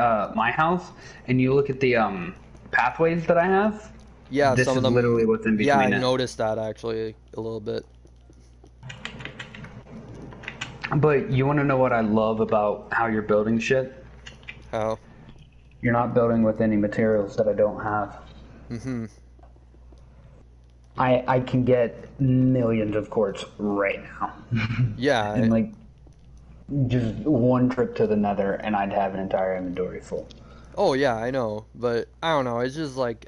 house and you look at the pathways that I have, Yeah, this some of is them. literally what's in Yeah, I between it. noticed that actually a little bit. But you want to know what I love about how you're building shit? How? You're not building with any materials that I don't have. Mm-hmm. I can get millions of quartz right now. Yeah. And like just one trip to the nether and I'd have an entire inventory full. Oh yeah, I know, but I don't know. It's just like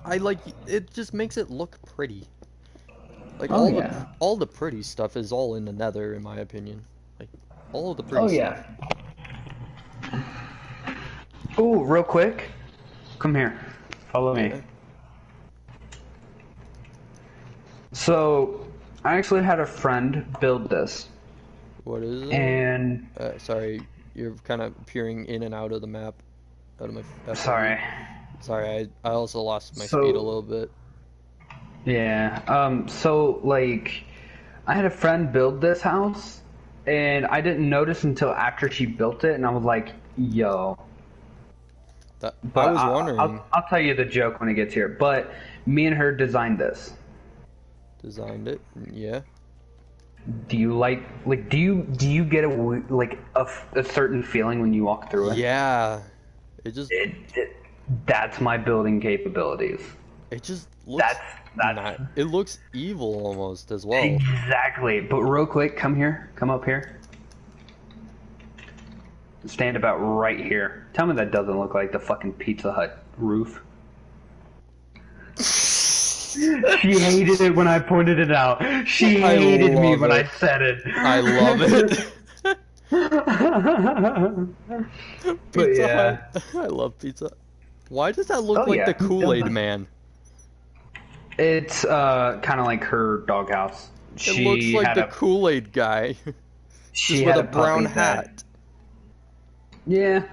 I like it. Just makes it look pretty. Like Oh yeah. all the pretty stuff is all in the nether, in my opinion. Like all of the Oh pretty stuff. yeah. Ooh, real quick. Come here. Follow me. Yeah. So, I actually had a friend build this. What is it? And Sorry, you're kind of peering in and out of the map, out of my. sorry. Sorry, I also lost my So- speed a little bit. Yeah. So like I had a friend build this house and I didn't notice until after she built it and I was like, yo. That But I was wondering. I'll tell you the joke when it gets here. But me and her designed this. Designed it. Yeah. Do you do you get a certain feeling when you walk through it? Yeah. It just That's my building capabilities. it just looks That's it looks evil almost as well. exactly. But real quick, come here. Come up here. Stand about right here. Tell me that doesn't look like the fucking Pizza Hut roof. She hated it when I pointed it out. She hated me when I said it. I love it. But Pizza yeah. Hut. I love pizza. Why does that look Oh, like yeah. the Kool-Aid Man? It's kind of like her doghouse. It looks like the Kool-Aid guy, just with a brown hat. Yeah,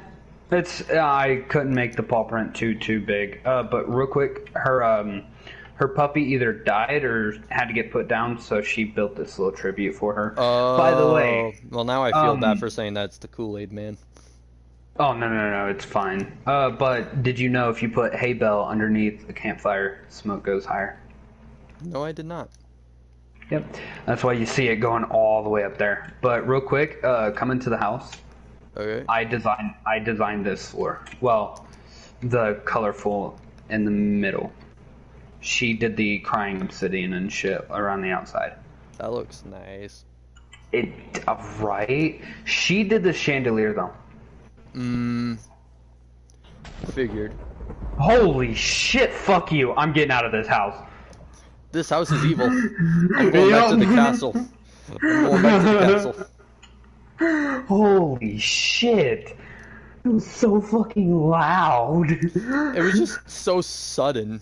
it's I couldn't make the paw print too big. But real quick, her puppy either died or had to get put down, so she built this little tribute for her. By the way, well now I feel bad for saying that's the Kool-Aid Man. oh no, it's fine. But did you know if you put hay bale underneath the campfire, smoke goes higher? No, I did not. Yep, that's why you see it going all the way up there. But real quick, come into the house. Okay. I designed this floor. Well, the colorful in the middle. She did the crying obsidian and shit around the outside. That looks nice. Right? She did the chandelier though. Figured. Holy shit, fuck you. I'm getting out of this house. This house is evil. I'm going back to the castle. I'm going back to the castle. Holy shit. It was so fucking loud. It was just so sudden.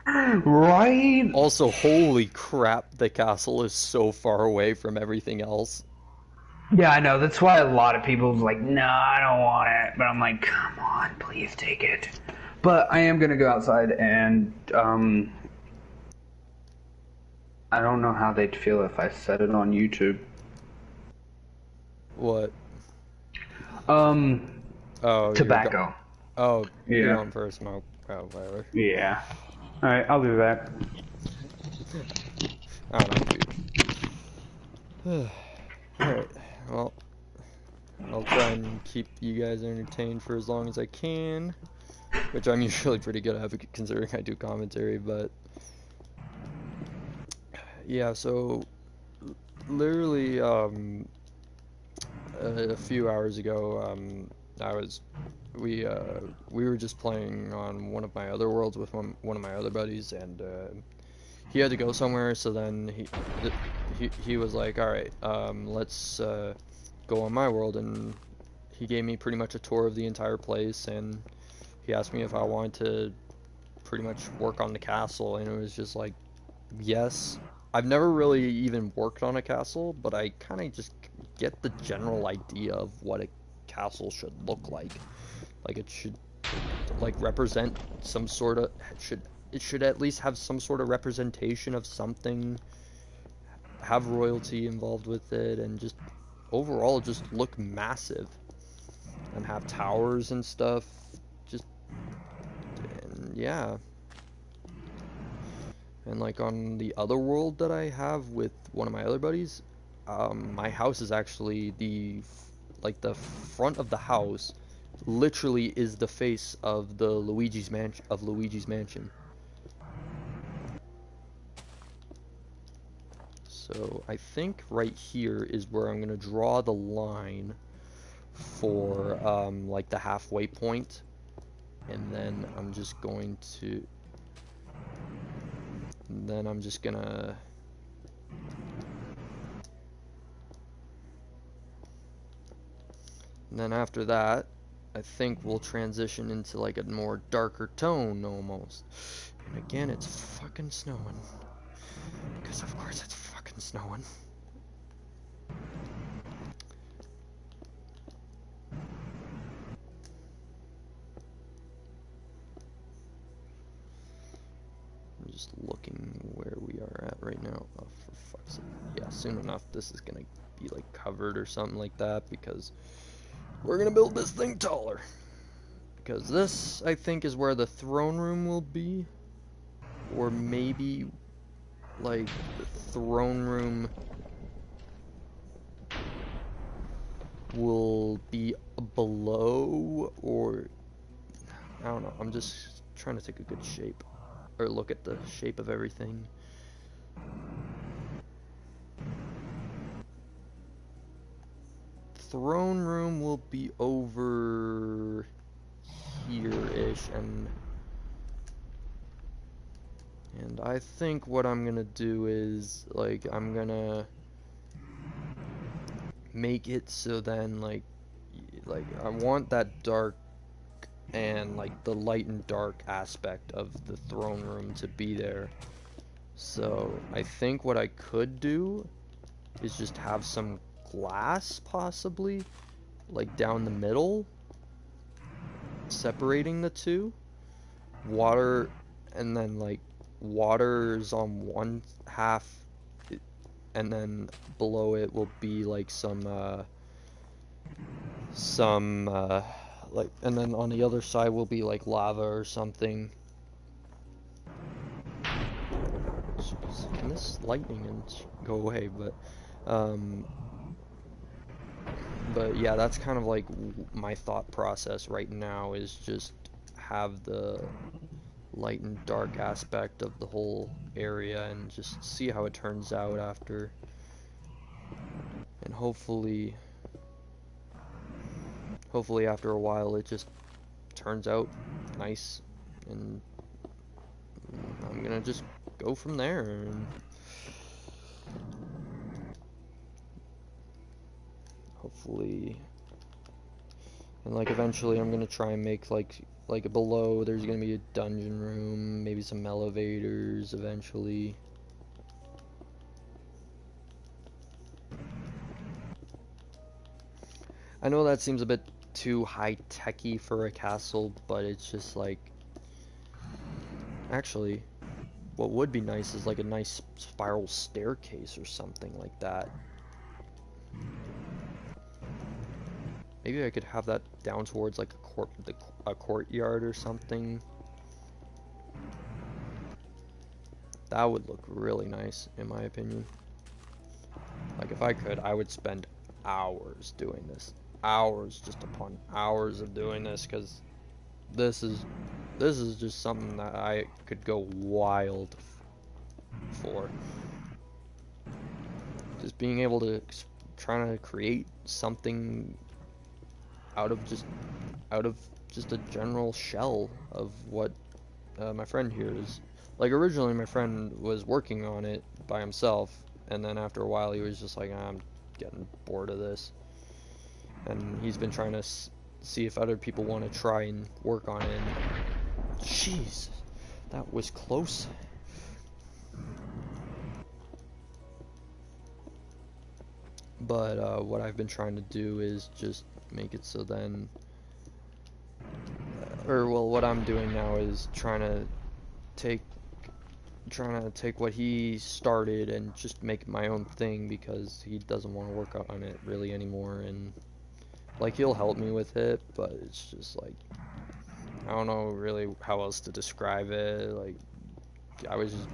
Right? Also, holy crap, the castle is so far away from everything else. Yeah, I know. That's why a lot of people like, no, I don't want it. But I'm like, come on, please take it. But I am gonna go outside and I don't know how they'd feel if I said it on YouTube. What? Oh, tobacco. Oh, yeah. You're on for a smoke. Oh, whatever. Yeah. Alright, I'll be back. I don't know, dude. Alright, well, I'll try and keep you guys entertained for as long as I can, which I'm usually pretty good at considering I do commentary, but yeah, so literally a few hours ago, we were just playing on one of my other worlds with one of my other buddies, and he had to go somewhere, so then he was like, all right, let's go on my world, and he gave me pretty much a tour of the entire place, and he asked me if I wanted to pretty much work on the castle, and it was just like, yes. I've never really even worked on a castle, but I kind of just get the general idea of what a castle should look like. Like, it should like represent some sort of it should at least have some sort of representation of something, have royalty involved with it, and just overall just look massive and have towers and stuff. Just, and yeah. And like on the other world that I have with one of my other buddies, my house is actually the front of the house literally is the face of the Luigi's Mansion. So I think right here is where I'm gonna draw the line for like the halfway point, and then I'm just going to. And then I'm just gonna. And then after that, I think we'll transition into like a more darker tone almost. And again, it's fucking snowing. Because of course it's fucking snowing. I'm just looking where we are at right now. Oh, for fuck's sake. Yeah, soon enough this is gonna be like covered or something like that, because we're gonna build this thing taller. Because this, I think, is where the throne room will be. Or maybe, like, the throne room will be below, or... I don't know, I'm just trying to take a good shape. Or look at the shape of everything. Throne room will be over here-ish, and I think what I'm gonna do is, like, I'm gonna make it so then, like I want that dark and, like, the light and dark aspect of the throne room to be there. So, I think what I could do is just have some glass, possibly, like, down the middle, separating the two. Water, and then, like, water's on one half, and then below it will be like some like, and then on the other side will be like lava or something. Jeez, can this lightning go away? But yeah, that's kind of like my thought process right now, is just have the light and dark aspect of the whole area and just see how it turns out after. And hopefully after a while it just turns out nice, and I'm gonna just go from there. And hopefully, and like eventually I'm gonna try and make like below there's gonna be a dungeon room, maybe some elevators eventually. I know that seems a bit too high-techy for a castle, but it's just like, actually, what would be nice is like a nice spiral staircase or something like that. Maybe I could have that down towards like a courtyard or something. That would look really nice, in my opinion. Like, if I could, I would spend hours doing this. Hours just upon hours of doing this, because this is just something that I could go wild for. Just being able to trying to create something out of just a general shell of what my friend here is. Like, originally my friend was working on it by himself, and then after a while he was just like, I'm getting bored of this, and he's been trying to see if other people want to try and work on it. Jeez, that was close. But what I've been trying to do is just make it so then, or well, what I'm doing now is trying to take what he started and just make my own thing, because he doesn't want to work on it really anymore. And like, he'll help me with it, but it's just like, I don't know really how else to describe it. Like, I was just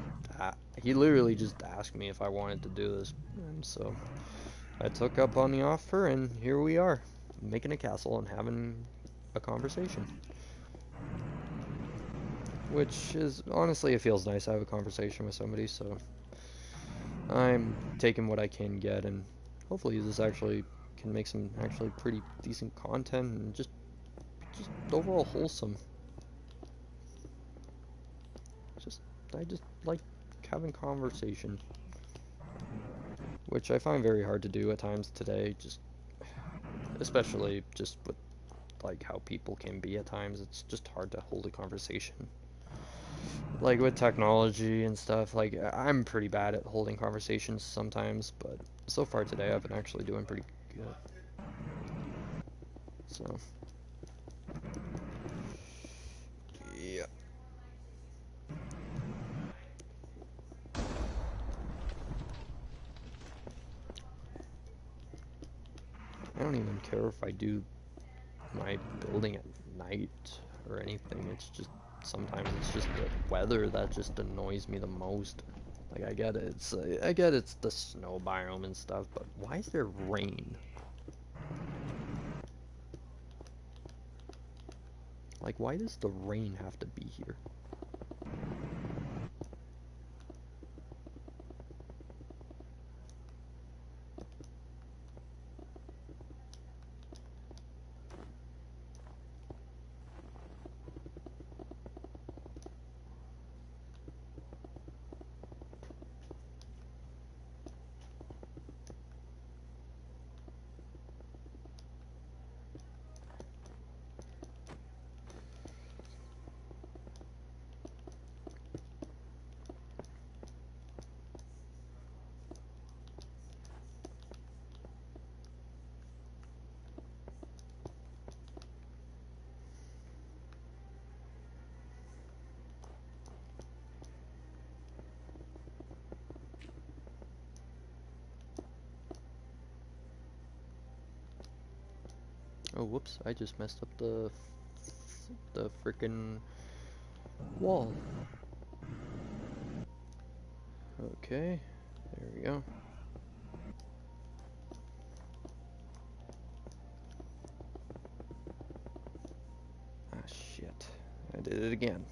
he literally just asked me if I wanted to do this, and so I took up on the offer, and here we are, making a castle and having a conversation. Which is, honestly, it feels nice to have a conversation with somebody, so I'm taking what I can get, and hopefully this actually can make some actually pretty decent content, and just overall wholesome. I just like having conversation, which I find very hard to do at times today, just especially just with like how people can be at times. It's just hard to hold a conversation. Like with technology and stuff, like I'm pretty bad at holding conversations sometimes, but so far today I've been actually doing pretty good. So, yeah. I don't even care if I do my building at night or anything. It's just, sometimes it's just the weather that just annoys me the most. Like, I get it, it's the snow biome and stuff, but why is there rain? Like, why does the rain have to be here? Oh, whoops, I just messed up the frickin' wall. Okay, there we go. Ah, shit. I did it again.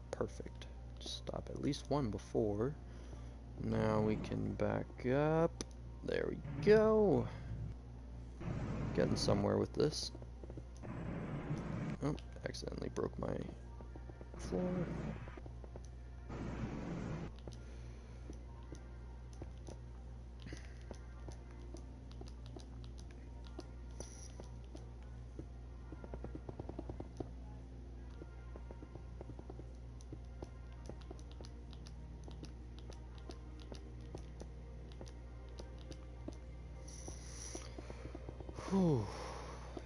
Perfect. Stop at least one before. Now we can back up. There we go. Getting somewhere with this. Oh, accidentally broke my floor. Whew.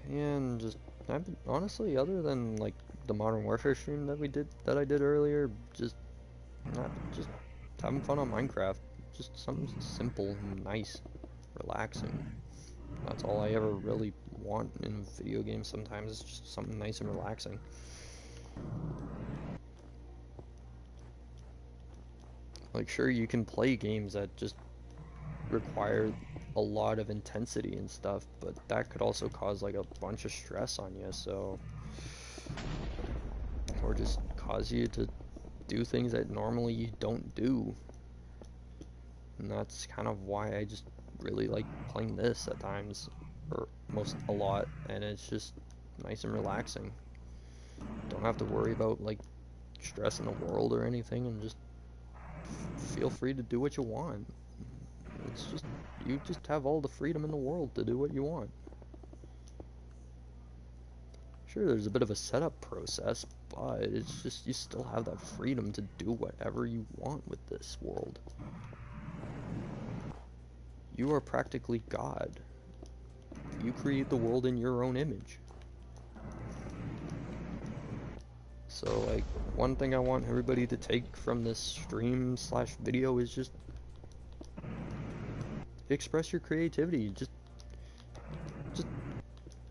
And just, honestly, other than like the Modern Warfare stream that I did earlier, just having fun on Minecraft. Just something simple, nice, relaxing. That's all I ever really want in a video game. Sometimes it's just something nice and relaxing. Like, sure, you can play games that just require a lot of intensity and stuff, but that could also cause like a bunch of stress on you, so, or just cause you to do things that normally you don't do. And that's kind of why I just really like playing this at times, or a lot, and it's just nice and relaxing. Don't have to worry about like stress in the world or anything, and just feel free to do what you want. It's just, you just have all the freedom in the world to do what you want. Sure, there's a bit of a setup process, but it's just, you still have that freedom to do whatever you want with this world. You are practically God. You create the world in your own image. So, like, one thing I want everybody to take from this stream / video is just express your creativity. Just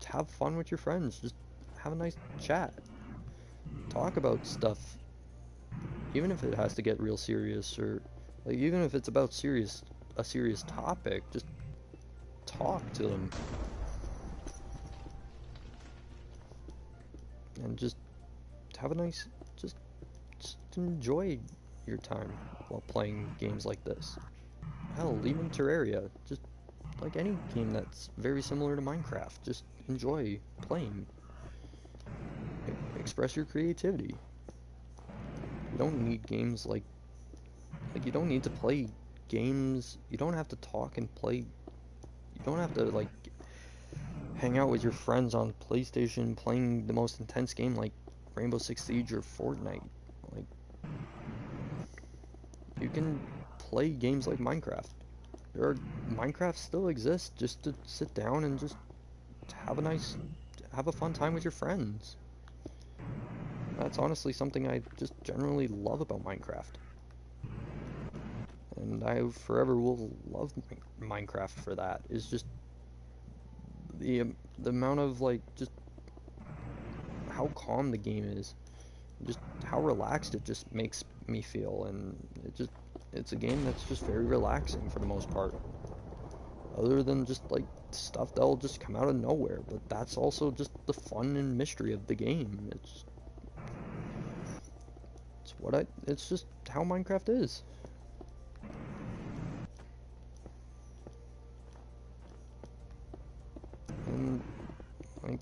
have fun with your friends. Just have a nice chat. Talk about stuff. Even if it has to get real serious, or like even if it's about a serious topic, just talk to them. And just have a nice, just enjoy your time while playing games like this. Hell, even Terraria, just like any game that's very similar to Minecraft, just enjoy playing. Express your creativity. You don't need games like you don't need to play games, you don't have to talk and play, you don't have to like hang out with your friends on PlayStation playing the most intense game like Rainbow Six Siege or Fortnite. Like, you can play games like Minecraft. Minecraft still exists, just to sit down and just have a fun time with your friends. That's honestly something I just generally love about Minecraft. And I forever will love Minecraft for that. Is just the amount of like just how calm the game is, just how relaxed it just makes me feel, and it's a game that's just very relaxing for the most part. Other than just like stuff that'll just come out of nowhere, but that's also just the fun and mystery of the game. It's just how Minecraft is. And like,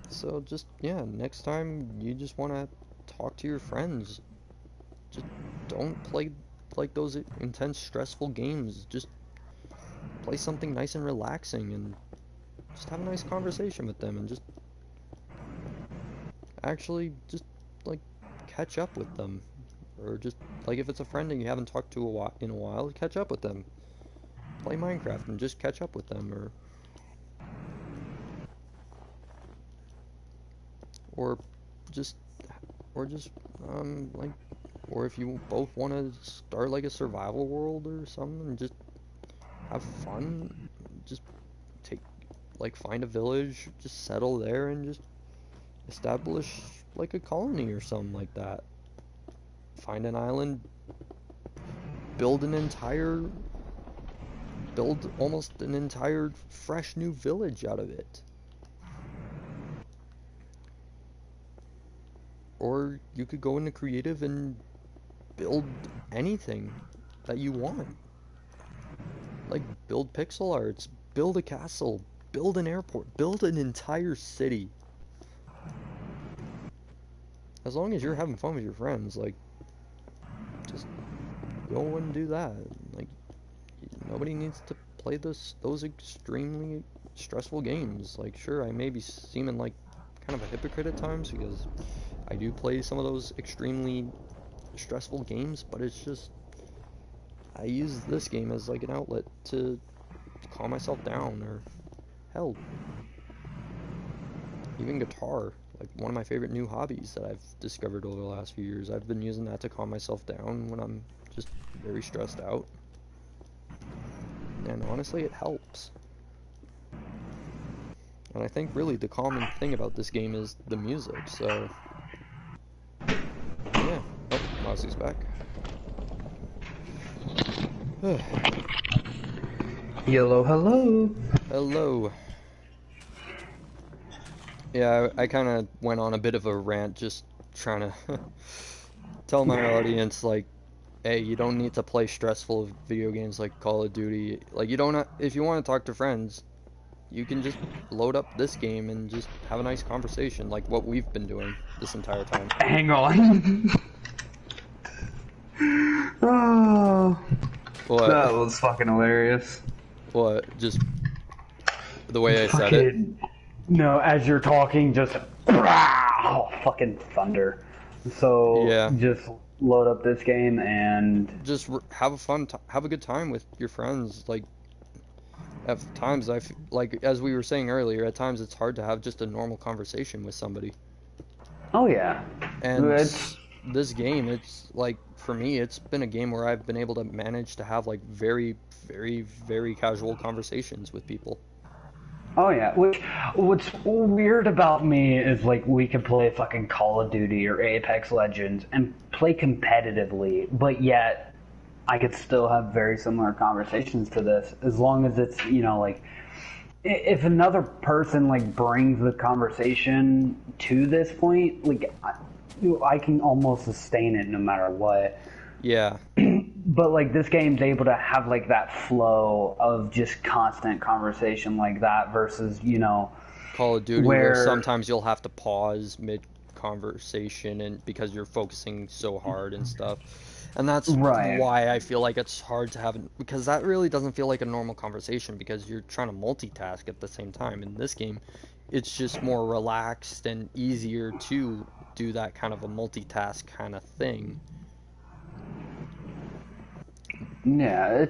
so just, yeah, next time you just want to talk to your friends, just don't play like those intense stressful games. Just play something nice and relaxing and just have a nice conversation with them, and just actually just like catch up with them, or just like if it's a friend and you haven't talked to in a while, catch up with them. Play Minecraft and just catch up with them, or just like, or if you both want to start like a survival world or something and just have fun, just find a village, just settle there and just establish like a colony or something like that. Find an island, build almost an entire fresh new village out of it. Or you could go into creative and build anything that you want. Like, build pixel arts, build a castle, build an airport, build an entire city. As long as you're having fun with your friends, like, just go and do that. Like, nobody needs to play those extremely stressful games. Like, sure, I may be seeming like kind of a hypocrite at times because I do play some of those extremely stressful games, but it's just, I use this game as like an outlet to calm myself down, or Hell, even guitar, like one of my favorite new hobbies that I've discovered over the last few years. I've been using that to calm myself down when I'm just very stressed out. And honestly, it helps. And I think really the common thing about this game is the music, so... yeah. Oh, Mousie's back. Hello, hello. Hello. Yeah, I kind of went on a bit of a rant just trying to tell my audience, like, hey, you don't need to play stressful video games like Call of Duty. Like, you don't, if you want to talk to friends, you can just load up this game and just have a nice conversation, like what we've been doing this entire time. Hang on. Oh, what? That was fucking hilarious. What? Just the way I said it? No, as you're talking, just oh, fucking thunder. So yeah, just load up this game and just have a good time with your friends. Like, at times like as we were saying earlier, at times it's hard to have just a normal conversation with somebody. Oh yeah. And this game, it's like, for me, it's been a game where I've been able to manage to have like very, very, very casual conversations with people. Oh yeah, what's weird about me is, like, we could play fucking Call of Duty or Apex Legends and play competitively, but yet I could still have very similar conversations to this, as long as it's, you know, like, if another person, like, brings the conversation to this point, like, I can almost sustain it no matter what. Yeah. But, like, this game's able to have, like, that flow of just constant conversation like that versus, you know... Call of Duty, where sometimes you'll have to pause mid-conversation and because you're focusing so hard and stuff. And that's why I feel like it's hard to have... because that really doesn't feel like a normal conversation because you're trying to multitask at the same time. In this game, it's just more relaxed and easier to do that kind of a multitask kind of thing. Yeah,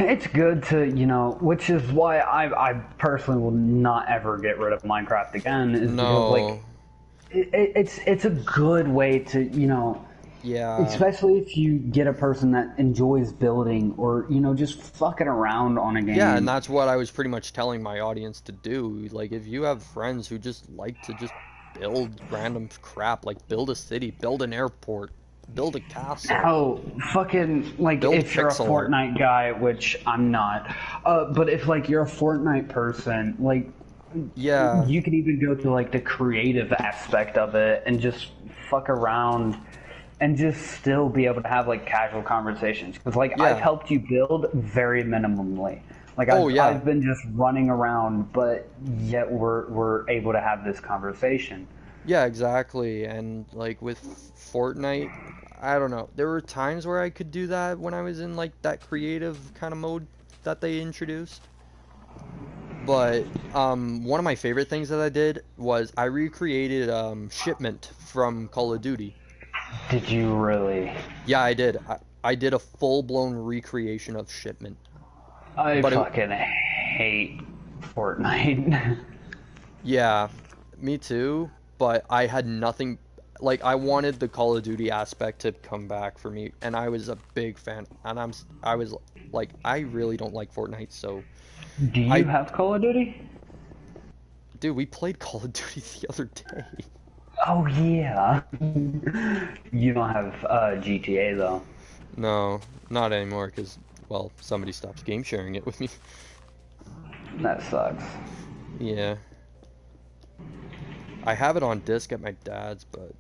it's good to, you know, which is why I personally will not ever get rid of Minecraft again. Is because, like, it's a good way to, you know, especially if you get a person that enjoys building or, you know, just fucking around on a game. Yeah, and that's what I was pretty much telling my audience to do. Like, if you have friends who just like to just build random crap, like build a city, build an airport, build a castle. Oh, fucking, like, if you're a Fortnite guy, which I'm not, but if, like, you're a Fortnite person, like, yeah, you can even go to, like, the creative aspect of it and just fuck around and just still be able to have, like, casual conversations. Because, like, I've helped you build very minimally. Like, I've been just running around, but yet we're able to have this conversation. Yeah, exactly. And, like, with Fortnite, I don't know. There were times where I could do that when I was in, like, that creative kind of mode that they introduced. But one of my favorite things that I did was I recreated Shipment from Call of Duty. Did you really? Yeah, I did. I did a full-blown recreation of Shipment. I fucking hate Fortnite. Yeah, me too. But I had nothing, like, I wanted the Call of Duty aspect to come back for me, and I was a big fan, and I was like, I really don't like Fortnite, so... Do you have Call of Duty? Dude, we played Call of Duty the other day. Oh, yeah. You don't have GTA, though. No, not anymore, because, well, somebody stopped game sharing it with me. That sucks. Yeah. I have it on disc at my dad's, but...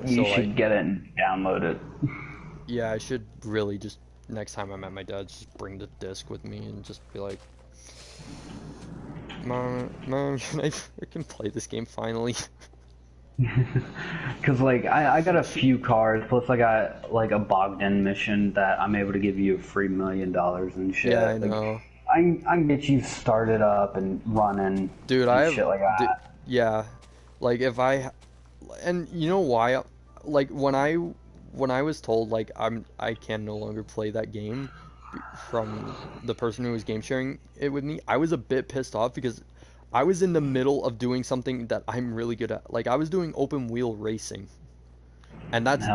You should get it and download it. Yeah, I should really just, next time I'm at my dad's, just bring the disc with me and just be like... Mom, can I freaking play this game finally? Because, like, I got a few cars, plus I got, like, a Bogdan mission that I'm able to give you a free $1 million and shit. Yeah, I know. I can get you started up and running. Dude, and shit like that. Yeah, like if I, and you know why? Like when I was told like I can no longer play that game, from the person who was game sharing it with me, I was a bit pissed off because I was in the middle of doing something that I'm really good at. Like I was doing open wheel racing, and that's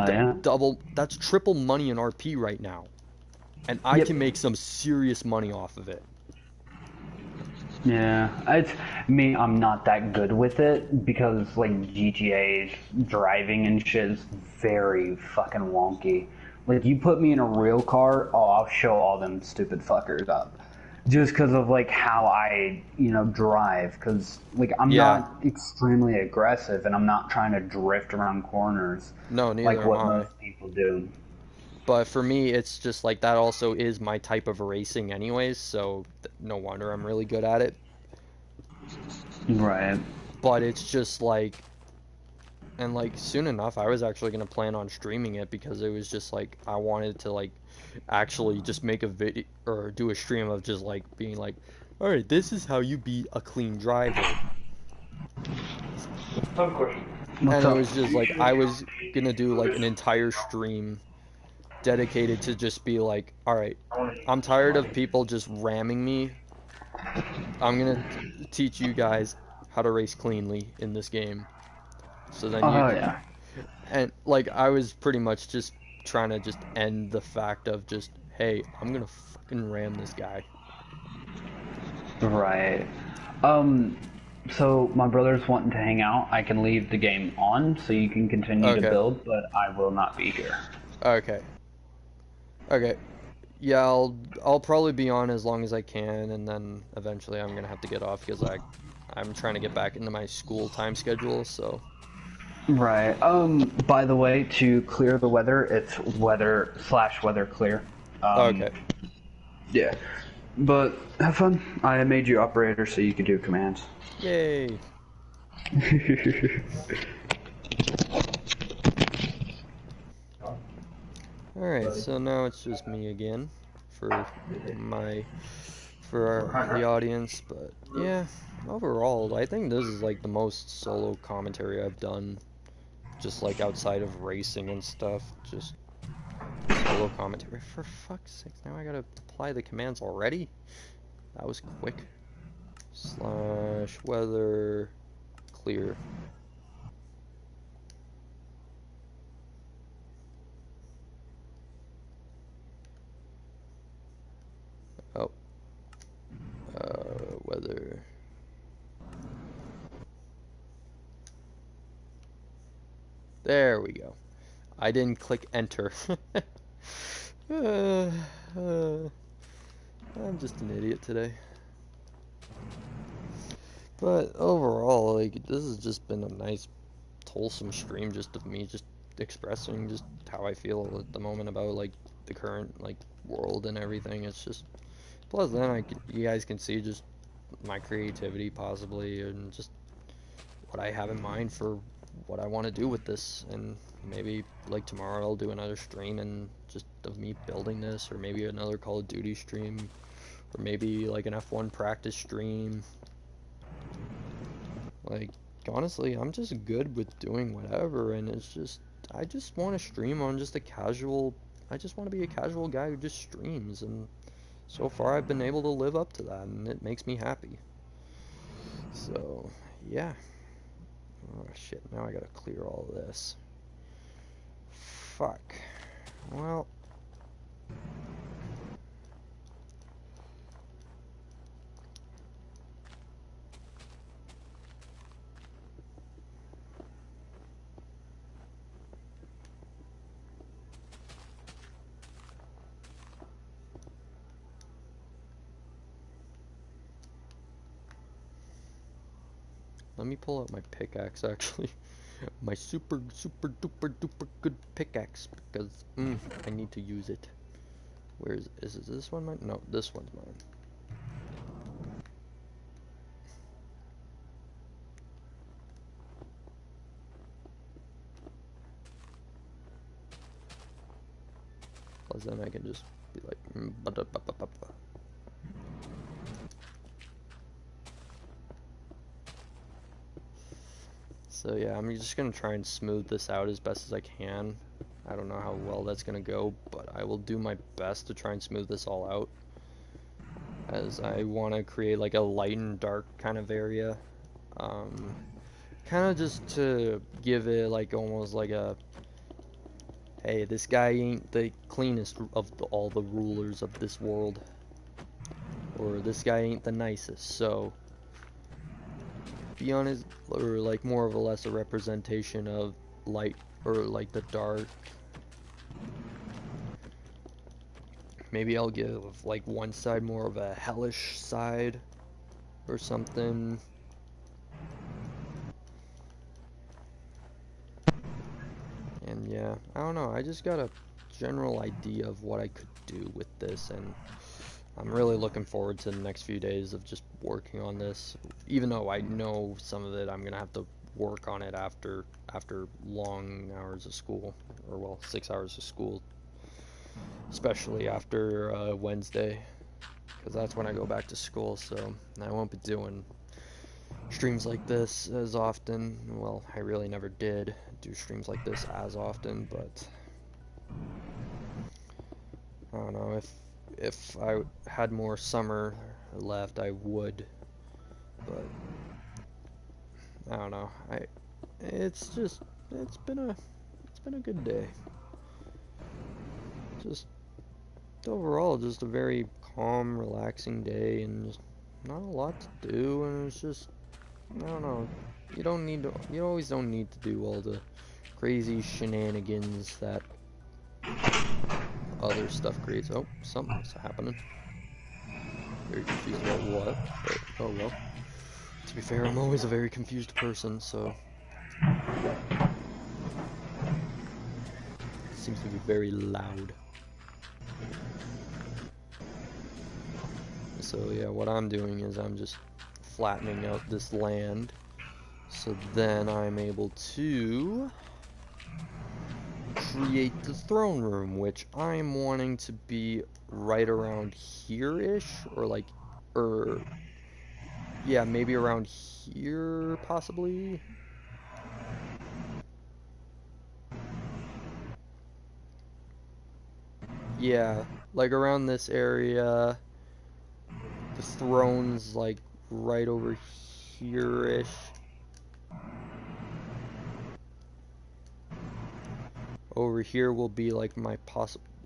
triple money in RP right now, and I can make some serious money off of it. Yeah, it's me. I'm not that good with it because like GTA's driving and shit is very fucking wonky. Like you put me in a real car, oh, I'll show all them stupid fuckers up, just because of like how I drive. Because like I'm not extremely aggressive, and I'm not trying to drift around corners. No, neither like what am I. most people do. But for me, it's just like that also is my type of racing anyways, so no wonder I'm really good at it. Right. But it's just like, and like soon enough, I was actually going to plan on streaming it because it was just like, I wanted to like actually just make a video or do a stream of just like being like, alright, this is how you be a clean driver. Of course. And it was just like, I was going to do like an entire stream dedicated to just be like, alright, I'm tired of people just ramming me. I'm gonna teach you guys how to race cleanly in this game. So then yeah. And like I was pretty much just trying to just end the fact of just, hey, I'm gonna fucking ram this guy. Right. So my brother's wanting to hang out. I can leave the game on so you can continue to build, but I will not be here. Okay. Yeah, I'll probably be on as long as I can, and then eventually I'm gonna have to get off because I'm trying to get back into my school time schedule, so. Right. By the way, to clear the weather, it's weather/weather clear. Okay. Yeah. But have fun. I made you operator so you can do commands. Yay. Alright, so now it's just me again for the audience, but yeah, overall, I think this is like the most solo commentary I've done, just like outside of racing and stuff, just solo commentary. For fuck's sake, now I gotta apply the commands already? That was quick. /weather clear. Oh. Weather. There we go. I didn't click enter. I'm just an idiot today. But overall, like, this has just been a nice, wholesome stream just of me just expressing just how I feel at the moment about, like, the current, like, world and everything. It's just, plus then you guys can see just my creativity possibly and just what I have in mind for what I want to do with this. And maybe, like, tomorrow I'll do another stream and just of me building this, or maybe another Call of Duty stream, or maybe, like, an F1 practice stream. Like, honestly, I'm just good with doing whatever, and it's just, I just want to stream on just I just want to be a casual guy who just streams, and so far I've been able to live up to that, and it makes me happy. So, yeah. Oh, shit, now I gotta clear all this. Fuck. Well... Let me pull out my pickaxe, actually. My super duper good pickaxe, because I need to use it. Where is this one mine? No, this one's mine. Plus then I can just be like So yeah, I'm just gonna try and smooth this out as best as I can. I don't know how well that's gonna go, but I will do my best to try and smooth this all out, as I want to create like a light and dark kind of area, kind of just to give it like almost like a, hey, this guy ain't the cleanest of all the rulers of this world, or this guy ain't the nicest, so be honest, or like more of a lesser representation of light or like the dark. Maybe I'll give like one side more of a hellish side or something. And yeah, I don't know, I just got a general idea of what I could do with this, and I'm really looking forward to the next few days of just working on this, even though I know some of it I'm gonna have to work on it after long hours of school, or well, 6 hours of school, especially after Wednesday, because that's when I go back to school, so I won't be doing streams like this as often. Well, I really never did do streams like this as often, but I don't know, if I had more summer left, I would, but I don't know. It's just it's been a good day. Just overall, just a very calm, relaxing day, and just not a lot to do, and it's just, I don't know. You always don't need to do all the crazy shenanigans that other stuff creates. Oh, something's happening. Very confused about what, but oh well. To be fair, I'm always a very confused person, so it seems to be very loud. So yeah, what I'm doing is I'm just flattening out this land, so then I'm able to create the throne room, which I'm wanting to be right around here-ish, or like, or yeah, maybe around here, possibly. Yeah, like around this area. The throne's like right over here-ish. Over here will be like my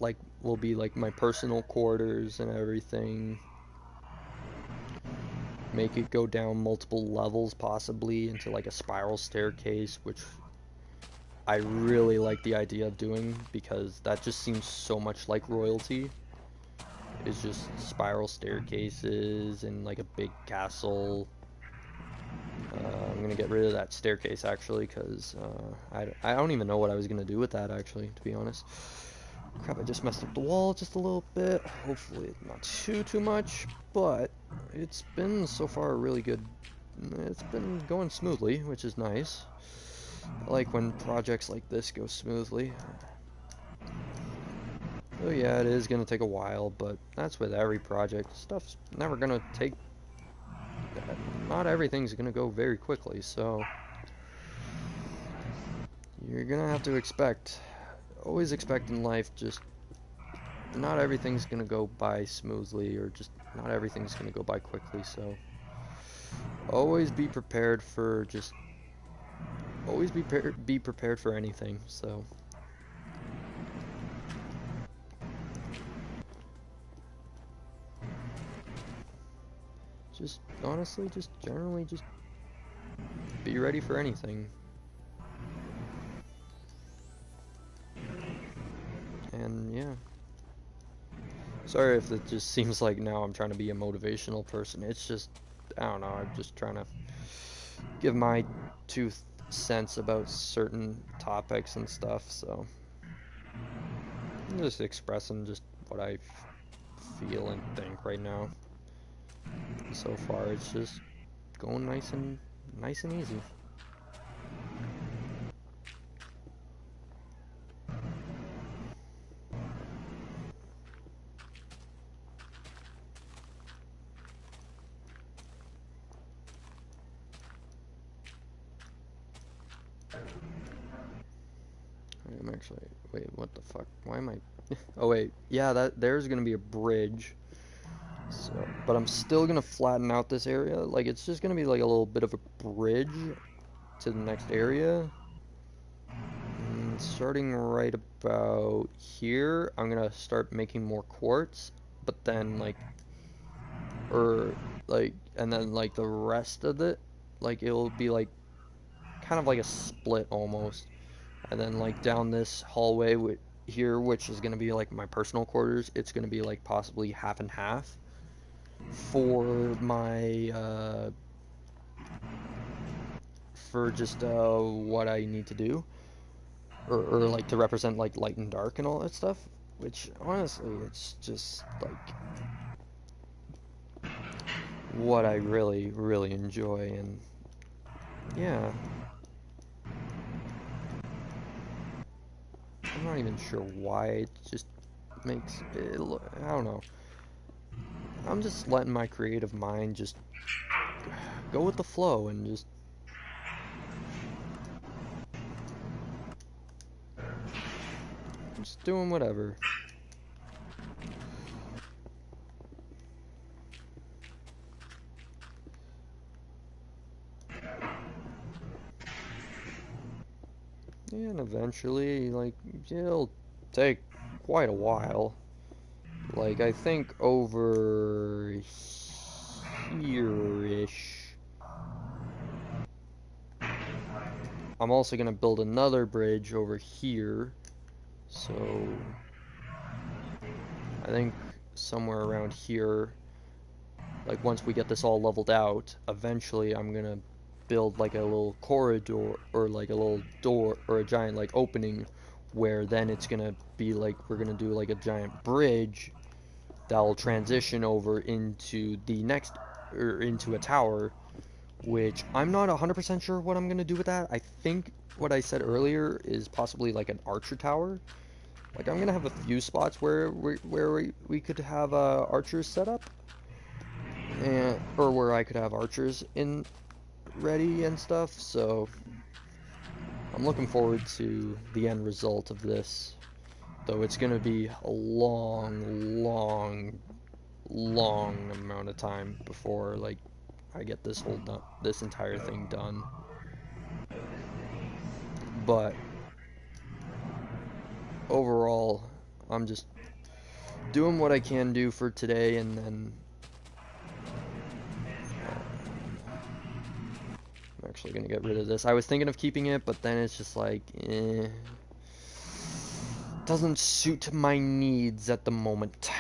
my personal quarters and everything. Make it go down multiple levels, possibly into like a spiral staircase, which I really like the idea of doing, because that just seems so much like royalty. It's just spiral staircases and like a big castle. I'm gonna get rid of that staircase actually, because I don't even know what I was gonna do with that actually, to be honest. Crap, I just messed up the wall just a little bit. Hopefully not too much, but it's been so far really good. It's been going smoothly, which is nice. I like when projects like this go smoothly. Oh yeah, it is gonna take a while, but that's with every project. Stuff's never gonna take... Not everything's gonna go very quickly, so... You're gonna have to expect... Always expect in life, just... Not everything's gonna go by smoothly, or just not everything's gonna go by quickly, so... Always be prepared for just... Always be prepared for anything, so... Just, honestly, just generally, just be ready for anything. And, yeah. Sorry if it just seems like now I'm trying to be a motivational person. It's just, I don't know, I'm just trying to give my 2 cents about certain topics and stuff, so... I'm just expressing just what I feel and think right now. So far, it's just going nice and easy. I'm actually, wait, what the fuck? Why am I? Oh wait, yeah, there's gonna be a bridge. So, but I'm still gonna flatten out this area. Like, it's just gonna be like a little bit of a bridge to the next area. And starting right about here, I'm gonna start making more quartz. But then like, and then like the rest of it, like it'll be like kind of like a split almost. And then like down this hallway with here, which is gonna be like my personal quarters, it's gonna be like possibly half and half for my for just what I need to do, or like to represent like light and dark and all that stuff. Which honestly, it's just like what I really, really enjoy, and yeah. I'm not even sure why it just makes it look, I don't know. I'm just letting my creative mind just go with the flow and just doing whatever. And eventually, like, it'll take quite a while. Like, I think over here-ish. I'm also gonna build another bridge over here. So, I think somewhere around here, like, once we get this all leveled out, eventually I'm gonna build like a little corridor or like a little door or a giant like opening where then it's gonna be like we're gonna do like a giant bridge that will transition over into the next or into a tower, which I'm not 100% sure what I'm gonna do with that. I think what I said earlier is possibly like an archer tower. Like I'm gonna have a few spots where we could have archers set up, and or where I could have archers in ready and stuff, so I'm looking forward to the end result of this, though it's gonna be a long amount of time before like I get this entire thing done. But overall, I'm just doing what I can do for today, and then I'm actually gonna get rid of this. I was thinking of keeping it, but then it's just like, doesn't suit my needs at the moment.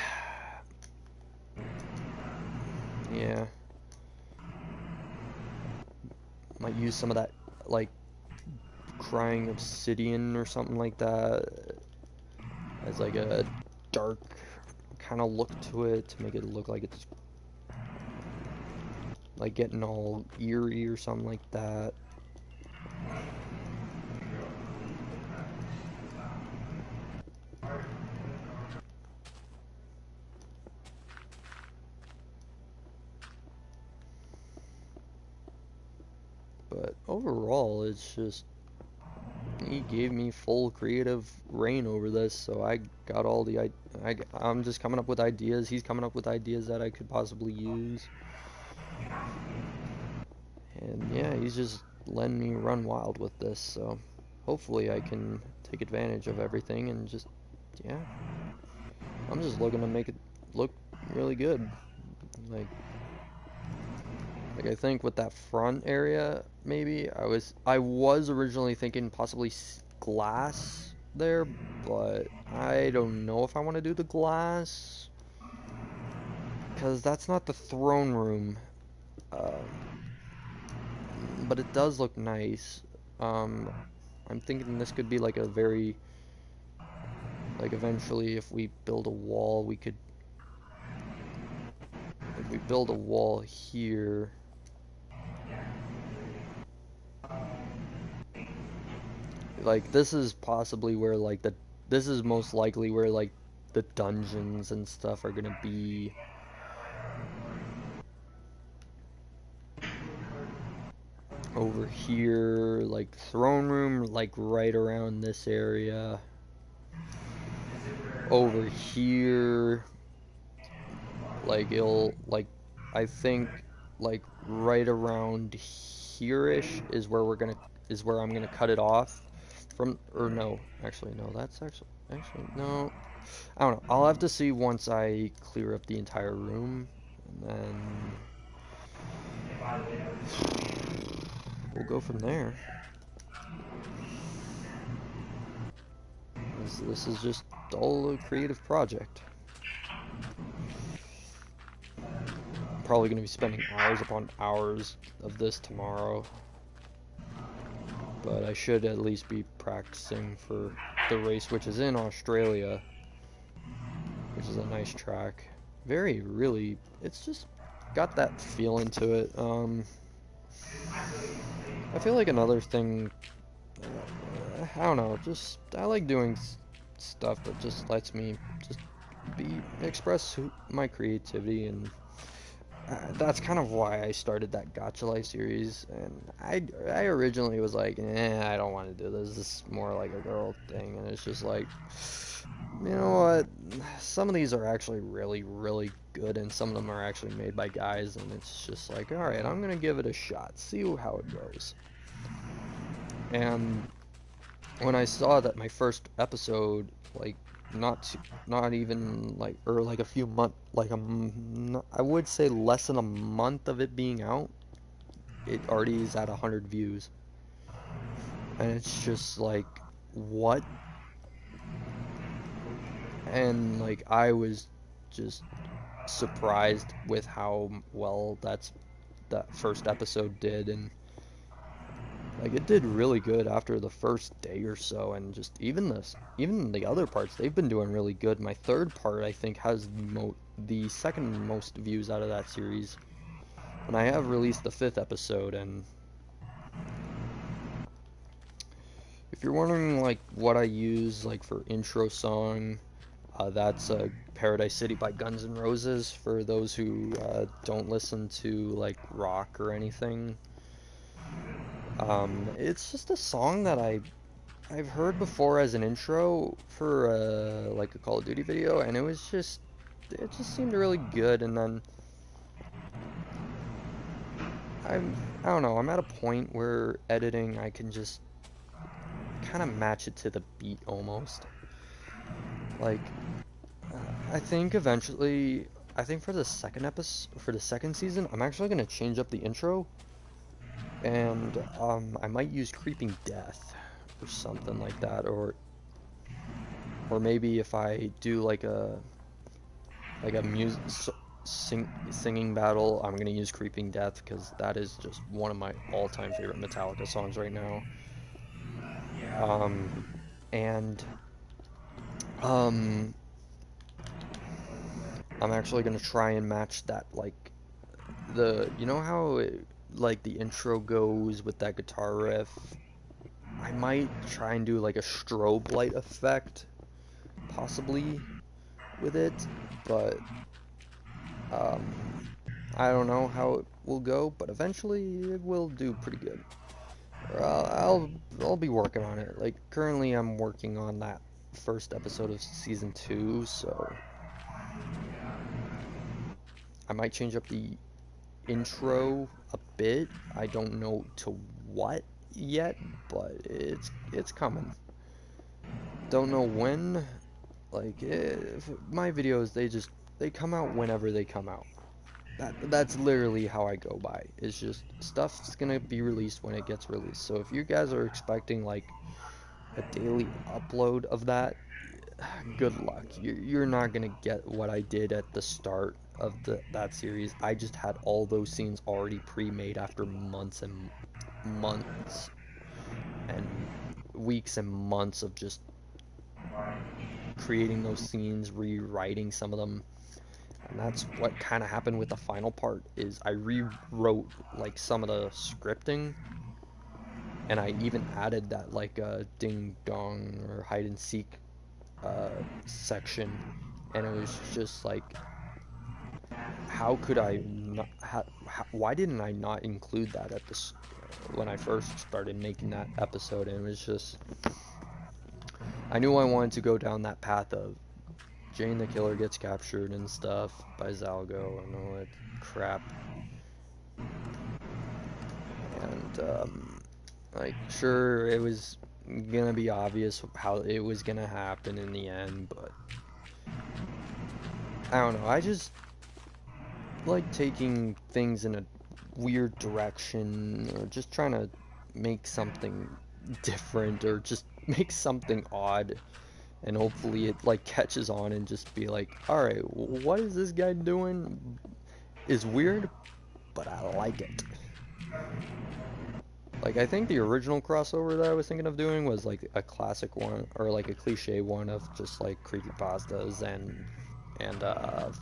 Yeah. Might use some of that, like, crying obsidian or something like that as like a dark kind of look to it to make it look like it's like getting all eerie or something like that. But overall, it's just, he gave me full creative reign over this, so I got all the, I'm just coming up with ideas, he's coming up with ideas that I could possibly use. And yeah, he's just letting me run wild with this, so hopefully I can take advantage of everything and just, yeah. I'm just looking to make it look really good. Like I think with that front area, maybe I was originally thinking possibly glass there, but I don't know if I want to do the glass because that's not the throne room. But it does look nice. I'm thinking this could be like a very, like eventually if we build a wall, we could, if we build a wall here, like this is possibly where like this is most likely where like the dungeons and stuff are gonna be. over here, like throne room, like right around this area. Over here, like it'll, like, I think, like right around here-ish is where I'm gonna cut it off from, or no, actually, no, that's actually, no, I don't know, I'll have to see once I clear up the entire room, and then we'll go from there. This is just all a creative project. I'm probably going to be spending hours upon hours of this tomorrow. But I should at least be practicing for the race, which is in Australia. Which is a nice track. It's just got that feeling to it. I feel like another thing, I don't know, just, I like doing stuff that just lets me just express my creativity, and that's kind of why I started that Gacha Life series. And I originally was like, I don't want to do this. This is more like a girl thing. And it's just like, you know what? Some of these are actually really, really good, and some of them are actually made by guys. And it's just like, all right, I'm gonna give it a shot, see how it goes. And when I saw that my first episode, like, not even like, or like a few months, like I would say less than a month of it being out, it already is at 100 views, and it's just like, what? And like, I was just surprised with how well that first episode did, and like, it did really good after the first day or so, and just even the other parts, they've been doing really good. My third part, I think, has the second most views out of that series, and I have released the 5th episode. And if you're wondering like what I use like for intro song, that's Paradise City by Guns N' Roses, for those who don't listen to like rock or anything. It's just a song that I've heard before as an intro for like a Call of Duty video, and it just seemed really good. And then I don't know, I'm at a point where editing, I can just kind of match it to the beat almost. Like, I think eventually, for the second season, I'm actually gonna change up the intro. And I might use Creeping Death or something like that, or maybe if I do like a singing battle, I'm gonna use Creeping Death, because that is just one of my all-time favorite Metallica songs right now. I'm actually gonna try and match that, like, you know how like the intro goes with that guitar riff. I might try and do like a strobe light effect, possibly, with it, but I don't know how it will go, but eventually it will do pretty good. I'll be working on it. Like, currently I'm working on that first episode of season 2, so I might change up the intro a bit. I don't know to what yet, but it's coming. Don't know when. Like, my videos, they come out whenever they come out. That's literally how I go by. It's just, stuff's gonna be released when it gets released. So if you guys are expecting like a daily upload of that, good luck. You're not gonna get what I did at the start of that series. I just had all those scenes already pre-made after months and months and weeks and months of just creating those scenes, rewriting some of them. And that's what kind of happened with the final part, is I rewrote like some of the scripting, and I even added that like ding dong or hide and seek section, and it was just like, how could I not, why didn't I not include that when I first started making that episode, and it was just, I knew I wanted to go down that path of Jane the Killer gets captured and stuff by Zalgo and all that crap. And, like, sure, it was gonna be obvious how it was gonna happen in the end, but I don't know, I just like taking things in a weird direction, or just trying to make something different, or just make something odd, and hopefully it like catches on and just be like, alright, what is this guy doing? Is weird, but I like it. Like, I think the original crossover that I was thinking of doing was like a classic one, or like a cliche one of just like creepypastas and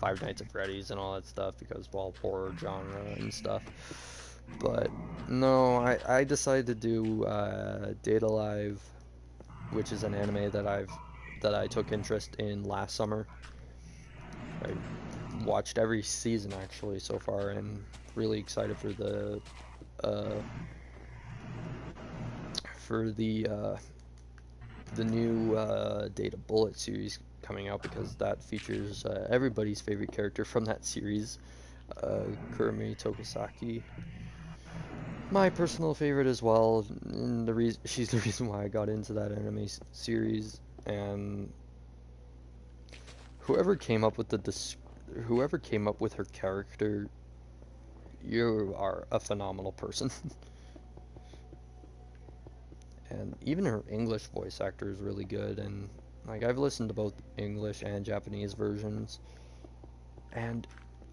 Five Nights at Freddy's and all that stuff, because, well, horror genre and stuff. But no, I decided to do Date A Live, which is an anime that I took interest in last summer. I watched every season actually so far, and really excited for the new Data Bullet series coming out, because that features everybody's favorite character from that series, Kurumi Tokisaki. My personal favorite as well, and she's the reason why I got into that anime series. And whoever came up with her character, you are a phenomenal person. And even her English voice actor is really good, and like, I've listened to both English and Japanese versions, and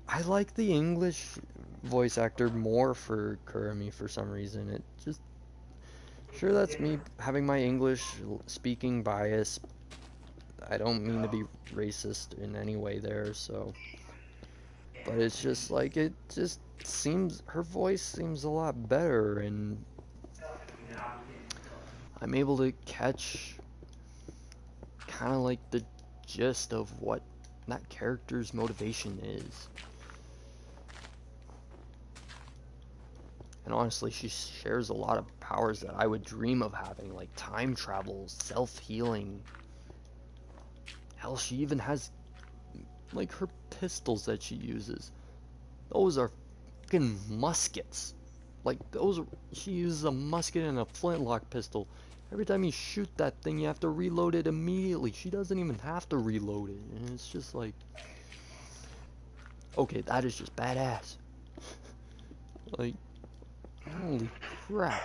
I like the English voice actor more for Kurumi for some reason. It just, sure, that's me having my English speaking bias. I don't mean to be racist in any way there, so, but it's just like, it just seems, her voice seems a lot better, and I'm able to catch kind of like the gist of what that character's motivation is. And honestly, she shares a lot of powers that I would dream of having, like time travel, self-healing. Hell, she even has, like, her pistols that she uses. Those are fucking muskets. Like, she uses a musket and a flintlock pistol. Every time you shoot that thing, you have to reload it immediately. She doesn't even have to reload it. And it's just like, okay, that is just badass. Like, holy crap.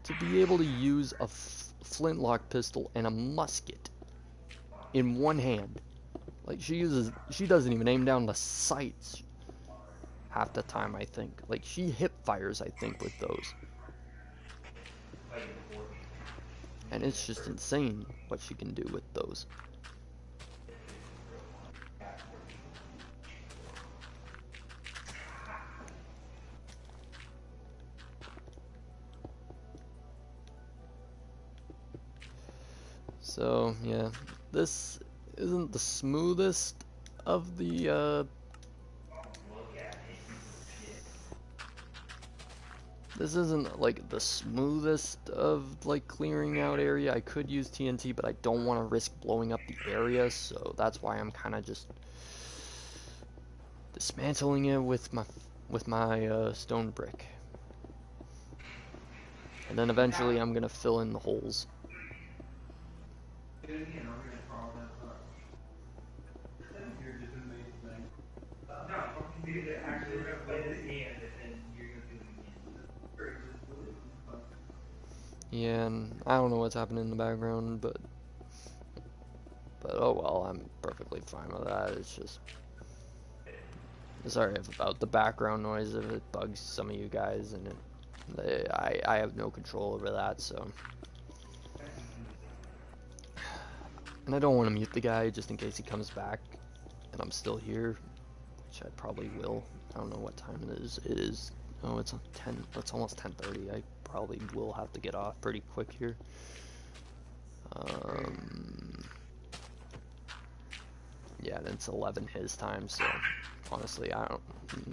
To be able to use a flintlock pistol and a musket in one hand. Like, she doesn't even aim down the sights half the time, I think. Like, she hip fires, I think, with those. And it's just insane what she can do with those. So, yeah, this isn't the smoothest of the, this isn't, like, the smoothest of, like, clearing out area. I could use TNT, but I don't want to risk blowing up the area, so that's why I'm kind of just dismantling it with my stone brick. And then eventually I'm gonna fill in the holes. Yeah, and I don't know what's happening in the background, but oh well, I'm perfectly fine with that. It's just, sorry about the background noise if it bugs some of you guys, and I have no control over that, so. And I don't want to mute the guy just in case he comes back and I'm still here, which I probably will. I don't know what time it is. It is, oh, it's 10, it's almost 10:30. I probably will have to get off pretty quick here. Yeah, and it's 11 his time, so honestly, I don't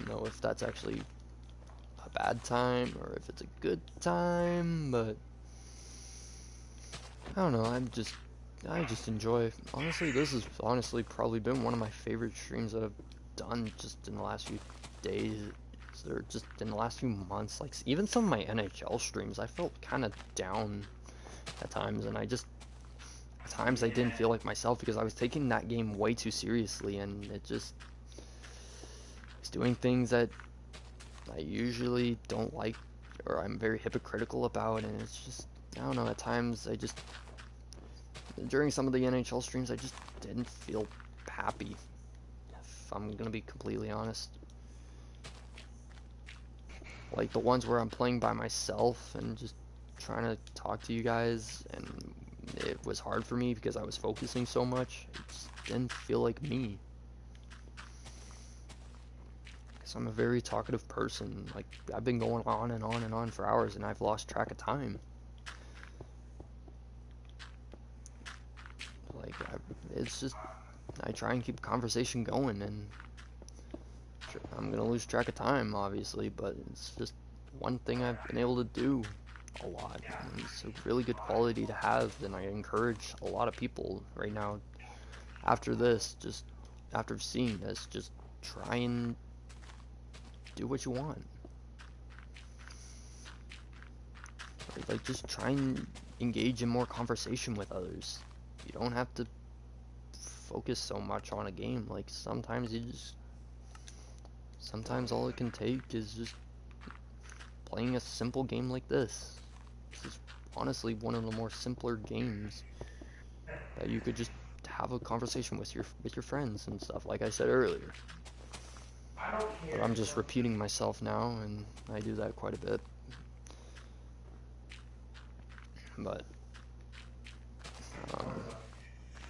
know if that's actually a bad time or if it's a good time, but I don't know, I just enjoy. Honestly, this has honestly probably been one of my favorite streams that I've done just in the last few days, or just in the last few months. Like, even some of my NHL streams, I felt kind of down at times, and at times I didn't feel like myself because I was taking that game way too seriously, and it's doing things that I usually don't like, or I'm very hypocritical about, and it's just, I don't know, at times during some of the NHL streams, I just didn't feel happy, if I'm gonna be completely honest. Like the ones where I'm playing by myself and just trying to talk to you guys, and it was hard for me because I was focusing so much. It just didn't feel like me. Because I'm a very talkative person. Like, I've been going on and on and on for hours, and I've lost track of time. Like, it's just, I try and keep conversation going, and I'm gonna lose track of time, obviously, but it's just one thing I've been able to do a lot, and it's a really good quality to have, and I encourage a lot of people right now, after this, just after seeing this, just try and do what you want. Like, just try and engage in more conversation with others. You don't have to focus so much on a game. Like, sometimes all it can take is just playing a simple game like this. This is honestly one of the more simpler games that you could just have a conversation with your friends and stuff, like I said earlier. But I'm just repeating myself now, and I do that quite a bit. But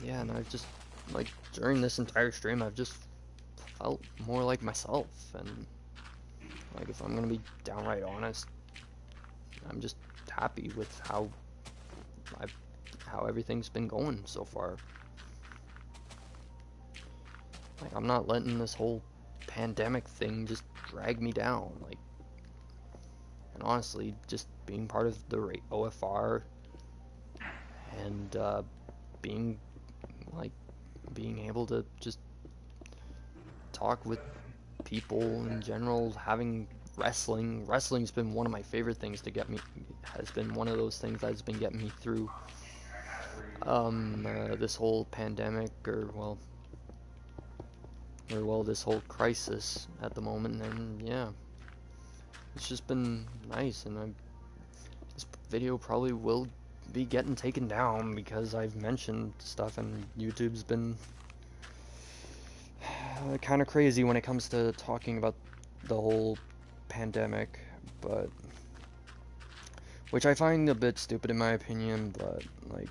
yeah, and I've just, like, during this entire stream, I've just felt more like myself, and like, if I'm gonna be downright honest, I'm just happy with how everything's been going so far. Like, I'm not letting this whole pandemic thing just drag me down. Like, and honestly, just being part of the OFR and being able to just talk with people in general, having wrestling's been one of my favorite things to get me, has been one of those things that's been getting me through this whole pandemic, or this whole crisis at the moment. And yeah, it's just been nice, and this video probably will be getting taken down because I've mentioned stuff, and YouTube's been kind of crazy when it comes to talking about the whole pandemic, but which I find a bit stupid in my opinion. But like,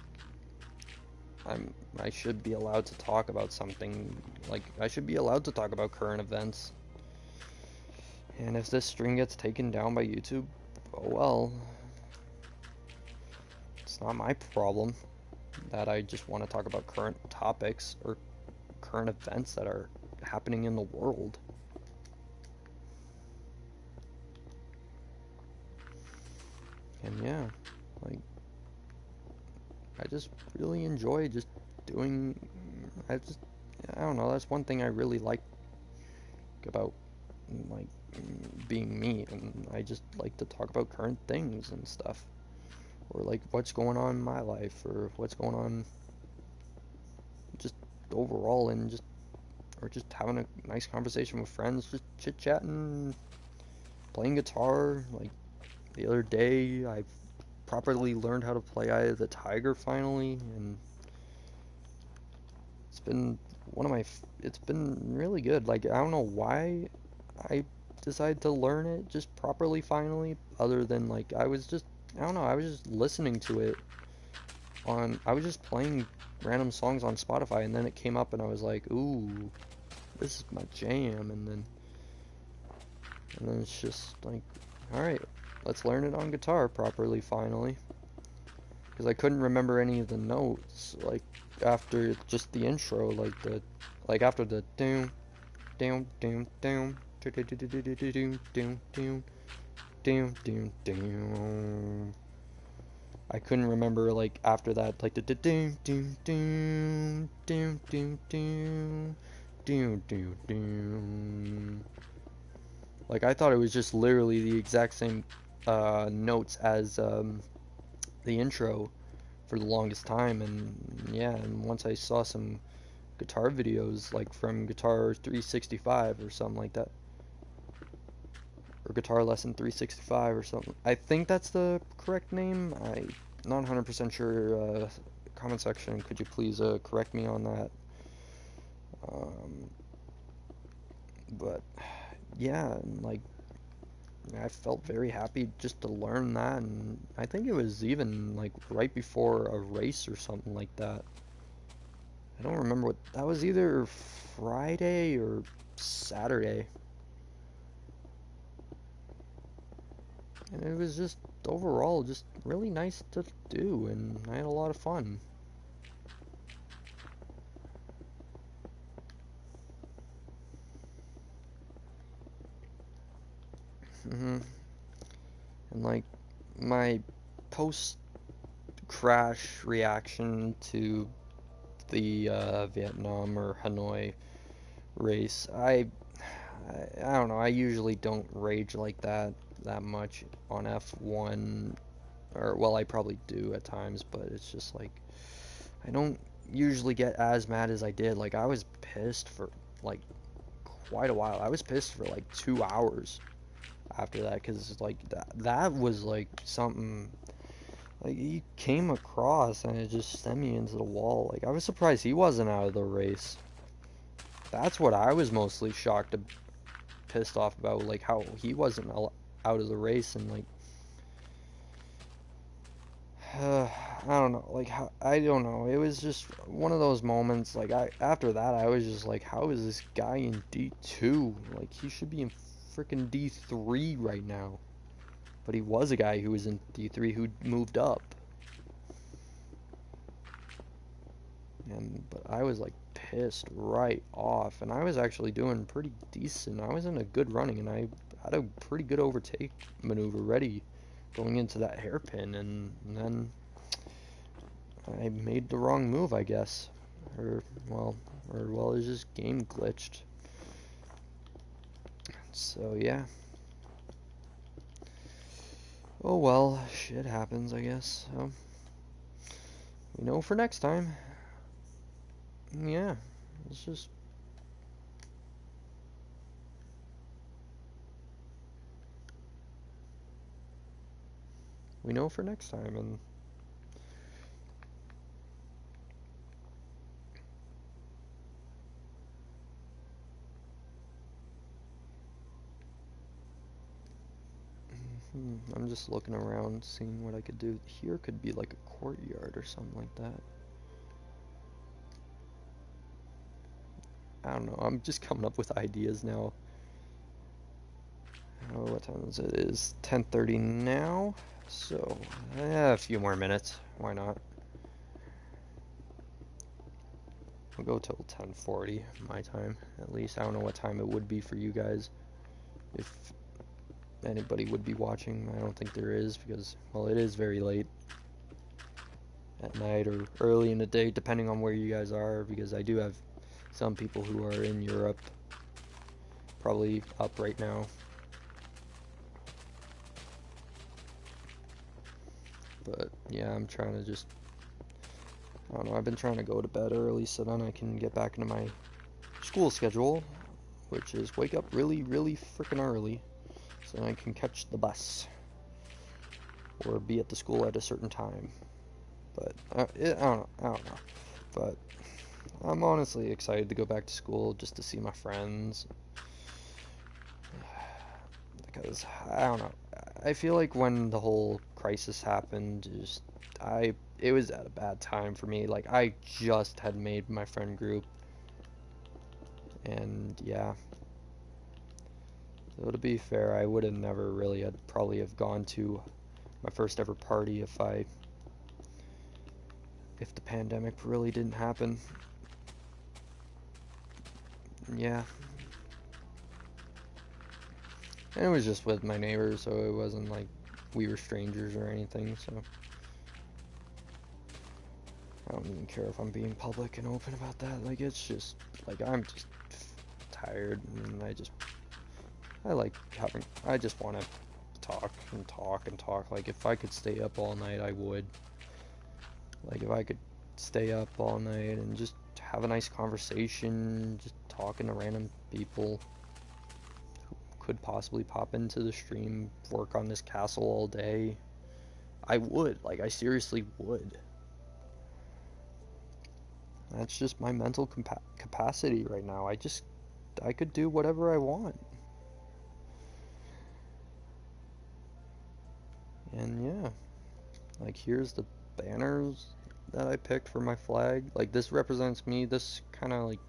I should be allowed to talk about something. Like, I should be allowed to talk about current events. And if this stream gets taken down by YouTube, oh well. It's not my problem that I just want to talk about current topics or current events that are happening in the world. And yeah, like, I just really enjoy just doing, I don't know, that's one thing I really like about, like, being me, and I just like to talk about current things and stuff, or like what's going on in my life, or what's going on just overall, and just having a nice conversation with friends, just chit-chatting, playing guitar. Like, the other day, I properly learned how to play Eye of the Tiger finally, and it's been it's been really good. Like, I don't know why I decided to learn it just properly finally, other than, like, I was just listening to it I was just playing random songs on Spotify, and then it came up and I was like, ooh, this is my jam, and then it's just like, alright, let's learn it on guitar properly finally, because I couldn't remember any of the notes, like, after just the intro, like after the doom doom doom doom doom doom doom doom. doom, doom, doom. I couldn't remember, like, after that, like, the doom, doom, doom, doom, doom, doom, doom, doom, doom. Like, I thought it was just literally the exact same notes as the intro for the longest time, and yeah, and once I saw some guitar videos, like from Guitar 365 or something like that, or Guitar Lesson 365 or something. I think that's the correct name. I'm not 100% sure. Comment section, could you please correct me on that? But yeah, and like I felt very happy just to learn that, and I think it was even like right before a race or something like that. I don't remember what that was, either Friday or Saturday. And it was just overall just really nice to do, and I had a lot of fun. And like my post crash reaction to the Vietnam or Hanoi race, I don't know, I usually don't rage like that much on F1, or well, I probably do at times, but it's just like I don't usually get as mad as I did. Like, I was pissed for like quite a while. I was pissed for like 2 hours after that, because like that was like something, like he came across and it just sent me into the wall. Like, I was surprised he wasn't out of the race. That's what I was mostly shocked, pissed off about, like how he wasn't out of the race. And like I don't know, like how, I don't know, it was just one of those moments. Like, after that I was just like, how is this guy in D2? Like, he should be in freaking D3 right now. But he was a guy who was in D3 who moved up. But I was like pissed right off, and I was actually doing pretty decent. I was in a good running, and I had a pretty good overtake maneuver ready going into that hairpin, and then I made the wrong move, I guess. Or well, it was just game glitched. So yeah. Oh well, shit happens, I guess. So we know for next time. Yeah, it's just we know for next time. And I'm just looking around, seeing what I could do. Here could be like a courtyard or something like that. I don't know, I'm just coming up with ideas now. Oh, what time is it? It is 10:30 now, so a few more minutes. Why not? We'll go till 10:40 my time, at least. I don't know what time it would be for you guys, if anybody would be watching. I don't think there is, because, well, it is very late at night or early in the day, depending on where you guys are, because I do have some people who are in Europe probably up right now. But yeah, I'm trying to just, I don't know, I've been trying to go to bed early so then I can get back into my school schedule, which is wake up really, really freaking early so then I can catch the bus or be at the school at a certain time. But I don't know. But I'm honestly excited to go back to school just to see my friends, because I don't know. I feel like when the whole crisis happened, it was at a bad time for me. Like, I just had made my friend group, and yeah. So to be fair, I would have never really had probably have gone to my first ever party if the pandemic really didn't happen. Yeah. And it was just with my neighbors, so it wasn't like we were strangers or anything, so I don't even care if I'm being public and open about that. Like, it's just, like, I'm just tired, and I just want to talk and talk and talk. Like, if I could stay up all night, I would. Like, if I could stay up all night and just have a nice conversation, just talking to random people who could possibly pop into the stream, work on this castle all day, I would. Like, I seriously would. That's just my mental capacity right now. I could do whatever I want. And yeah, like, here's the banners that I picked for my flag. Like, this represents me. This kind of like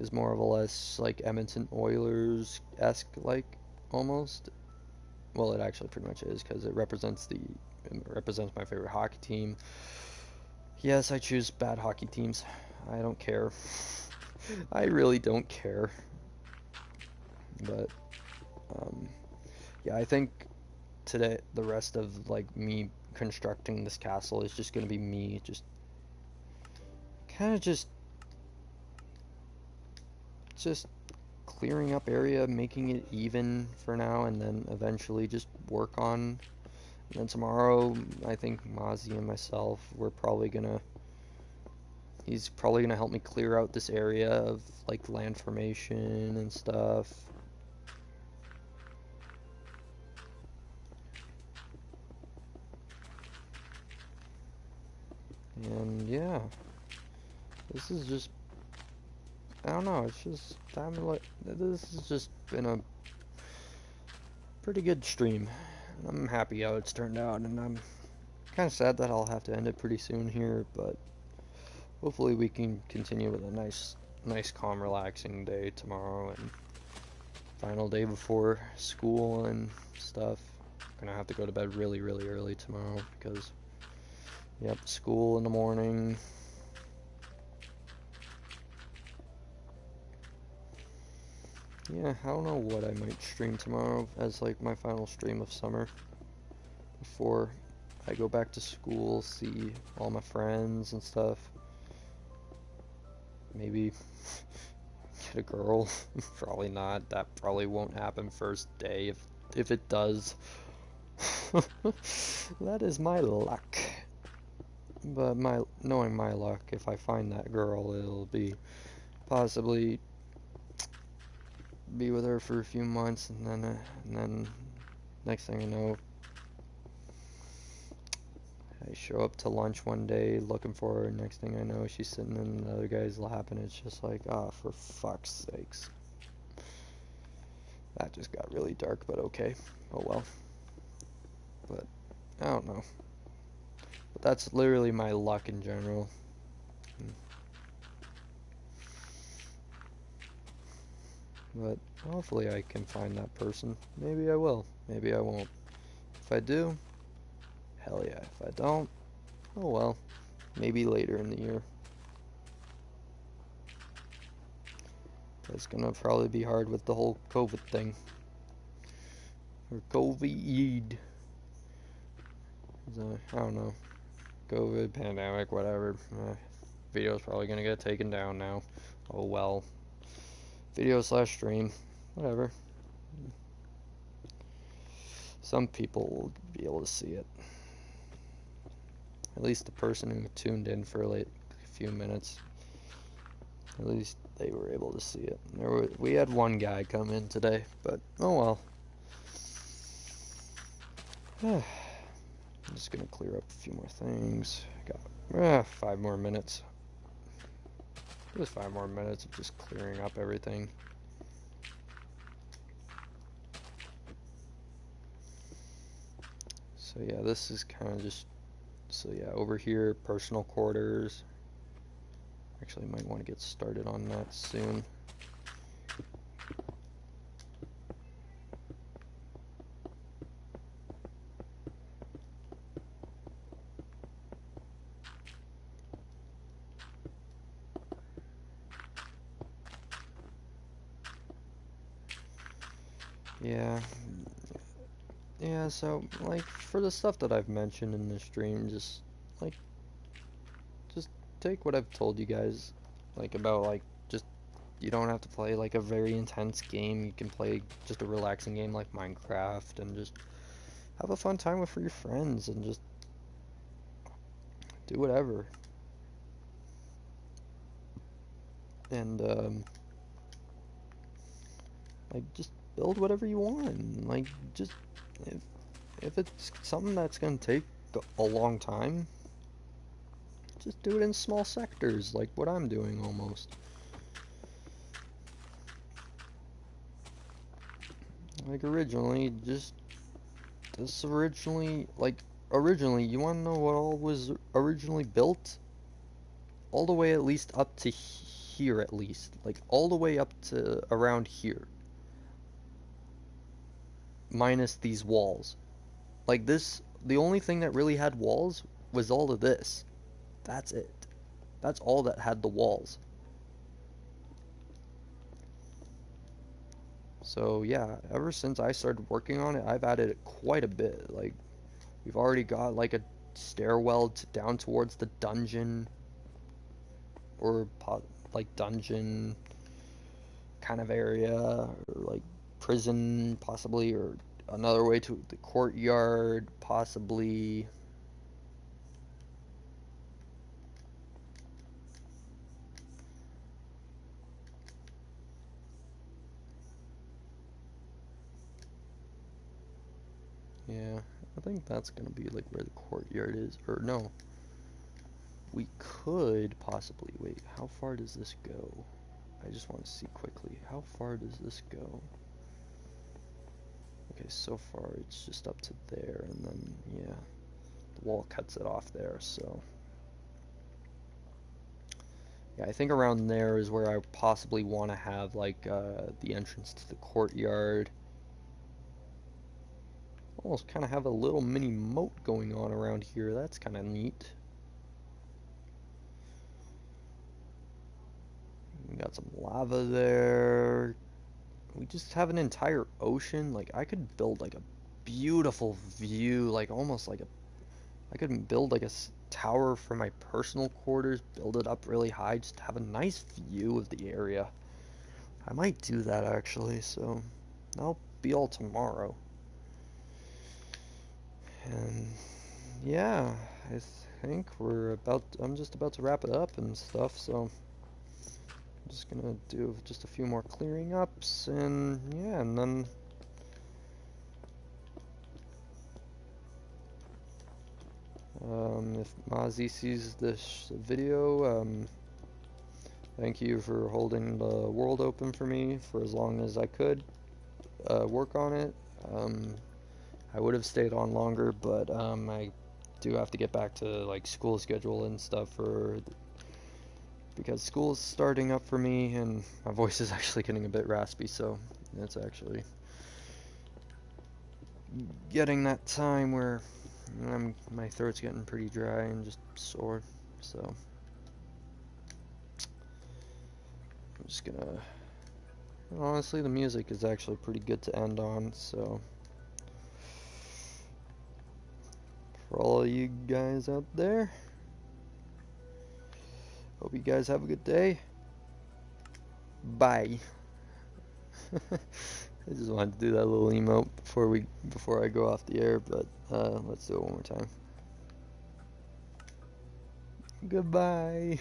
is more of a less like Edmonton Oilers-esque, like, almost. Well, it actually pretty much is, because it represents my favorite hockey team. Yes, I choose bad hockey teams. I don't care. I really don't care. But yeah, I think today the rest of like me constructing this castle is just gonna be me just kind of just clearing up area, making it even for now, and then eventually just work on. And then tomorrow, I think Mozzie and myself, he's probably gonna help me clear out this area of like land formation and stuff. And yeah, this is just, I don't know, it's just, this has just been a pretty good stream. And I'm happy how it's turned out, and I'm kind of sad that I'll have to end it pretty soon here, but hopefully we can continue with a nice, calm, relaxing day tomorrow, and final day before school and stuff. I'm gonna have to go to bed really, really early tomorrow, because, yep, school in the morning. Yeah, I don't know what I might stream tomorrow as like my final stream of summer before I go back to school, see all my friends and stuff. Maybe get a girl. Probably not. That probably won't happen first day. If it does, that is my luck. But knowing my luck, if I find that girl, it'll be possibly be with her for a few months, and then next thing I know, I show up to lunch one day looking for her, and next thing I know, she's sitting in the other guy's lap, and it's just like, ah, for fuck's sakes. That just got really dark, but okay. Oh well. But I don't know. But that's literally my luck in general. But hopefully I can find that person. Maybe I will. Maybe I won't. If I do, hell yeah. If I don't, oh well. Maybe later in the year. It's gonna probably be hard with the whole COVID thing. Or COVID. I don't know. COVID, pandemic, whatever. Video's probably gonna get taken down now. Oh well. Video/stream. Whatever. Some people will be able to see it. At least the person who tuned in for like a few minutes. At least they were able to see it. We had one guy come in today, but oh well. I'm just gonna clear up a few more things. Got 5 more minutes. Just 5 more minutes of just clearing up everything. So yeah, this is kind of just, so yeah, over here, personal quarters. Actually, might want to get started on that soon. Yeah. Yeah, so, like, for the stuff that I've mentioned in this stream, just take what I've told you guys, like, about, like, just, you don't have to play, like, a very intense game. You can play just a relaxing game like Minecraft and just have a fun time with your friends and just do whatever. And, like, just build whatever you want. Like, just, if it's something that's gonna take a long time, just do it in small sectors, like what I'm doing almost. Like originally, originally, you wanna know what all was originally built? All the way at least up to here at least. Like, all the way up to around here. Minus these walls. Like this, the only thing that really had walls was all of this. That's it. That's all that had the walls. So yeah, ever since I started working on it, I've added quite a bit. Like, we've already got like a stairwell down towards the dungeon, or like dungeon kind of area, or like prison possibly, or another way to the courtyard possibly. Yeah, I think that's gonna be like where the courtyard is, or no. We could possibly, wait, how far does this go? I just want to see quickly, how far does this go? Okay, so far it's just up to there, and then, yeah, the wall cuts it off there, so. Yeah, I think around there is where I possibly want to have, like, the entrance to the courtyard. Almost kind of have a little mini moat going on around here, that's kind of neat. We got some lava there. We just have an entire ocean. Like, I could build like a beautiful view, like almost like I could build like a tower for my personal quarters, build it up really high, just have a nice view of the area. I might do that actually, so that'll be all tomorrow. And yeah, I think I'm just about to wrap it up and stuff, so I'm just gonna do just a few more clearing ups, and yeah, and then if Mozzie sees this video, thank you for holding the world open for me for as long as I could work on it. I would have stayed on longer, but I do have to get back to like school schedule and stuff because school is starting up for me, and my voice is actually getting a bit raspy, so it's actually getting that time where my throat's getting pretty dry and just sore, so I'm just gonna, honestly, the music is actually pretty good to end on, so for all of you guys out there, hope you guys have a good day. Bye. I just wanted to do that little emote before I go off the air, but let's do it one more time. Goodbye.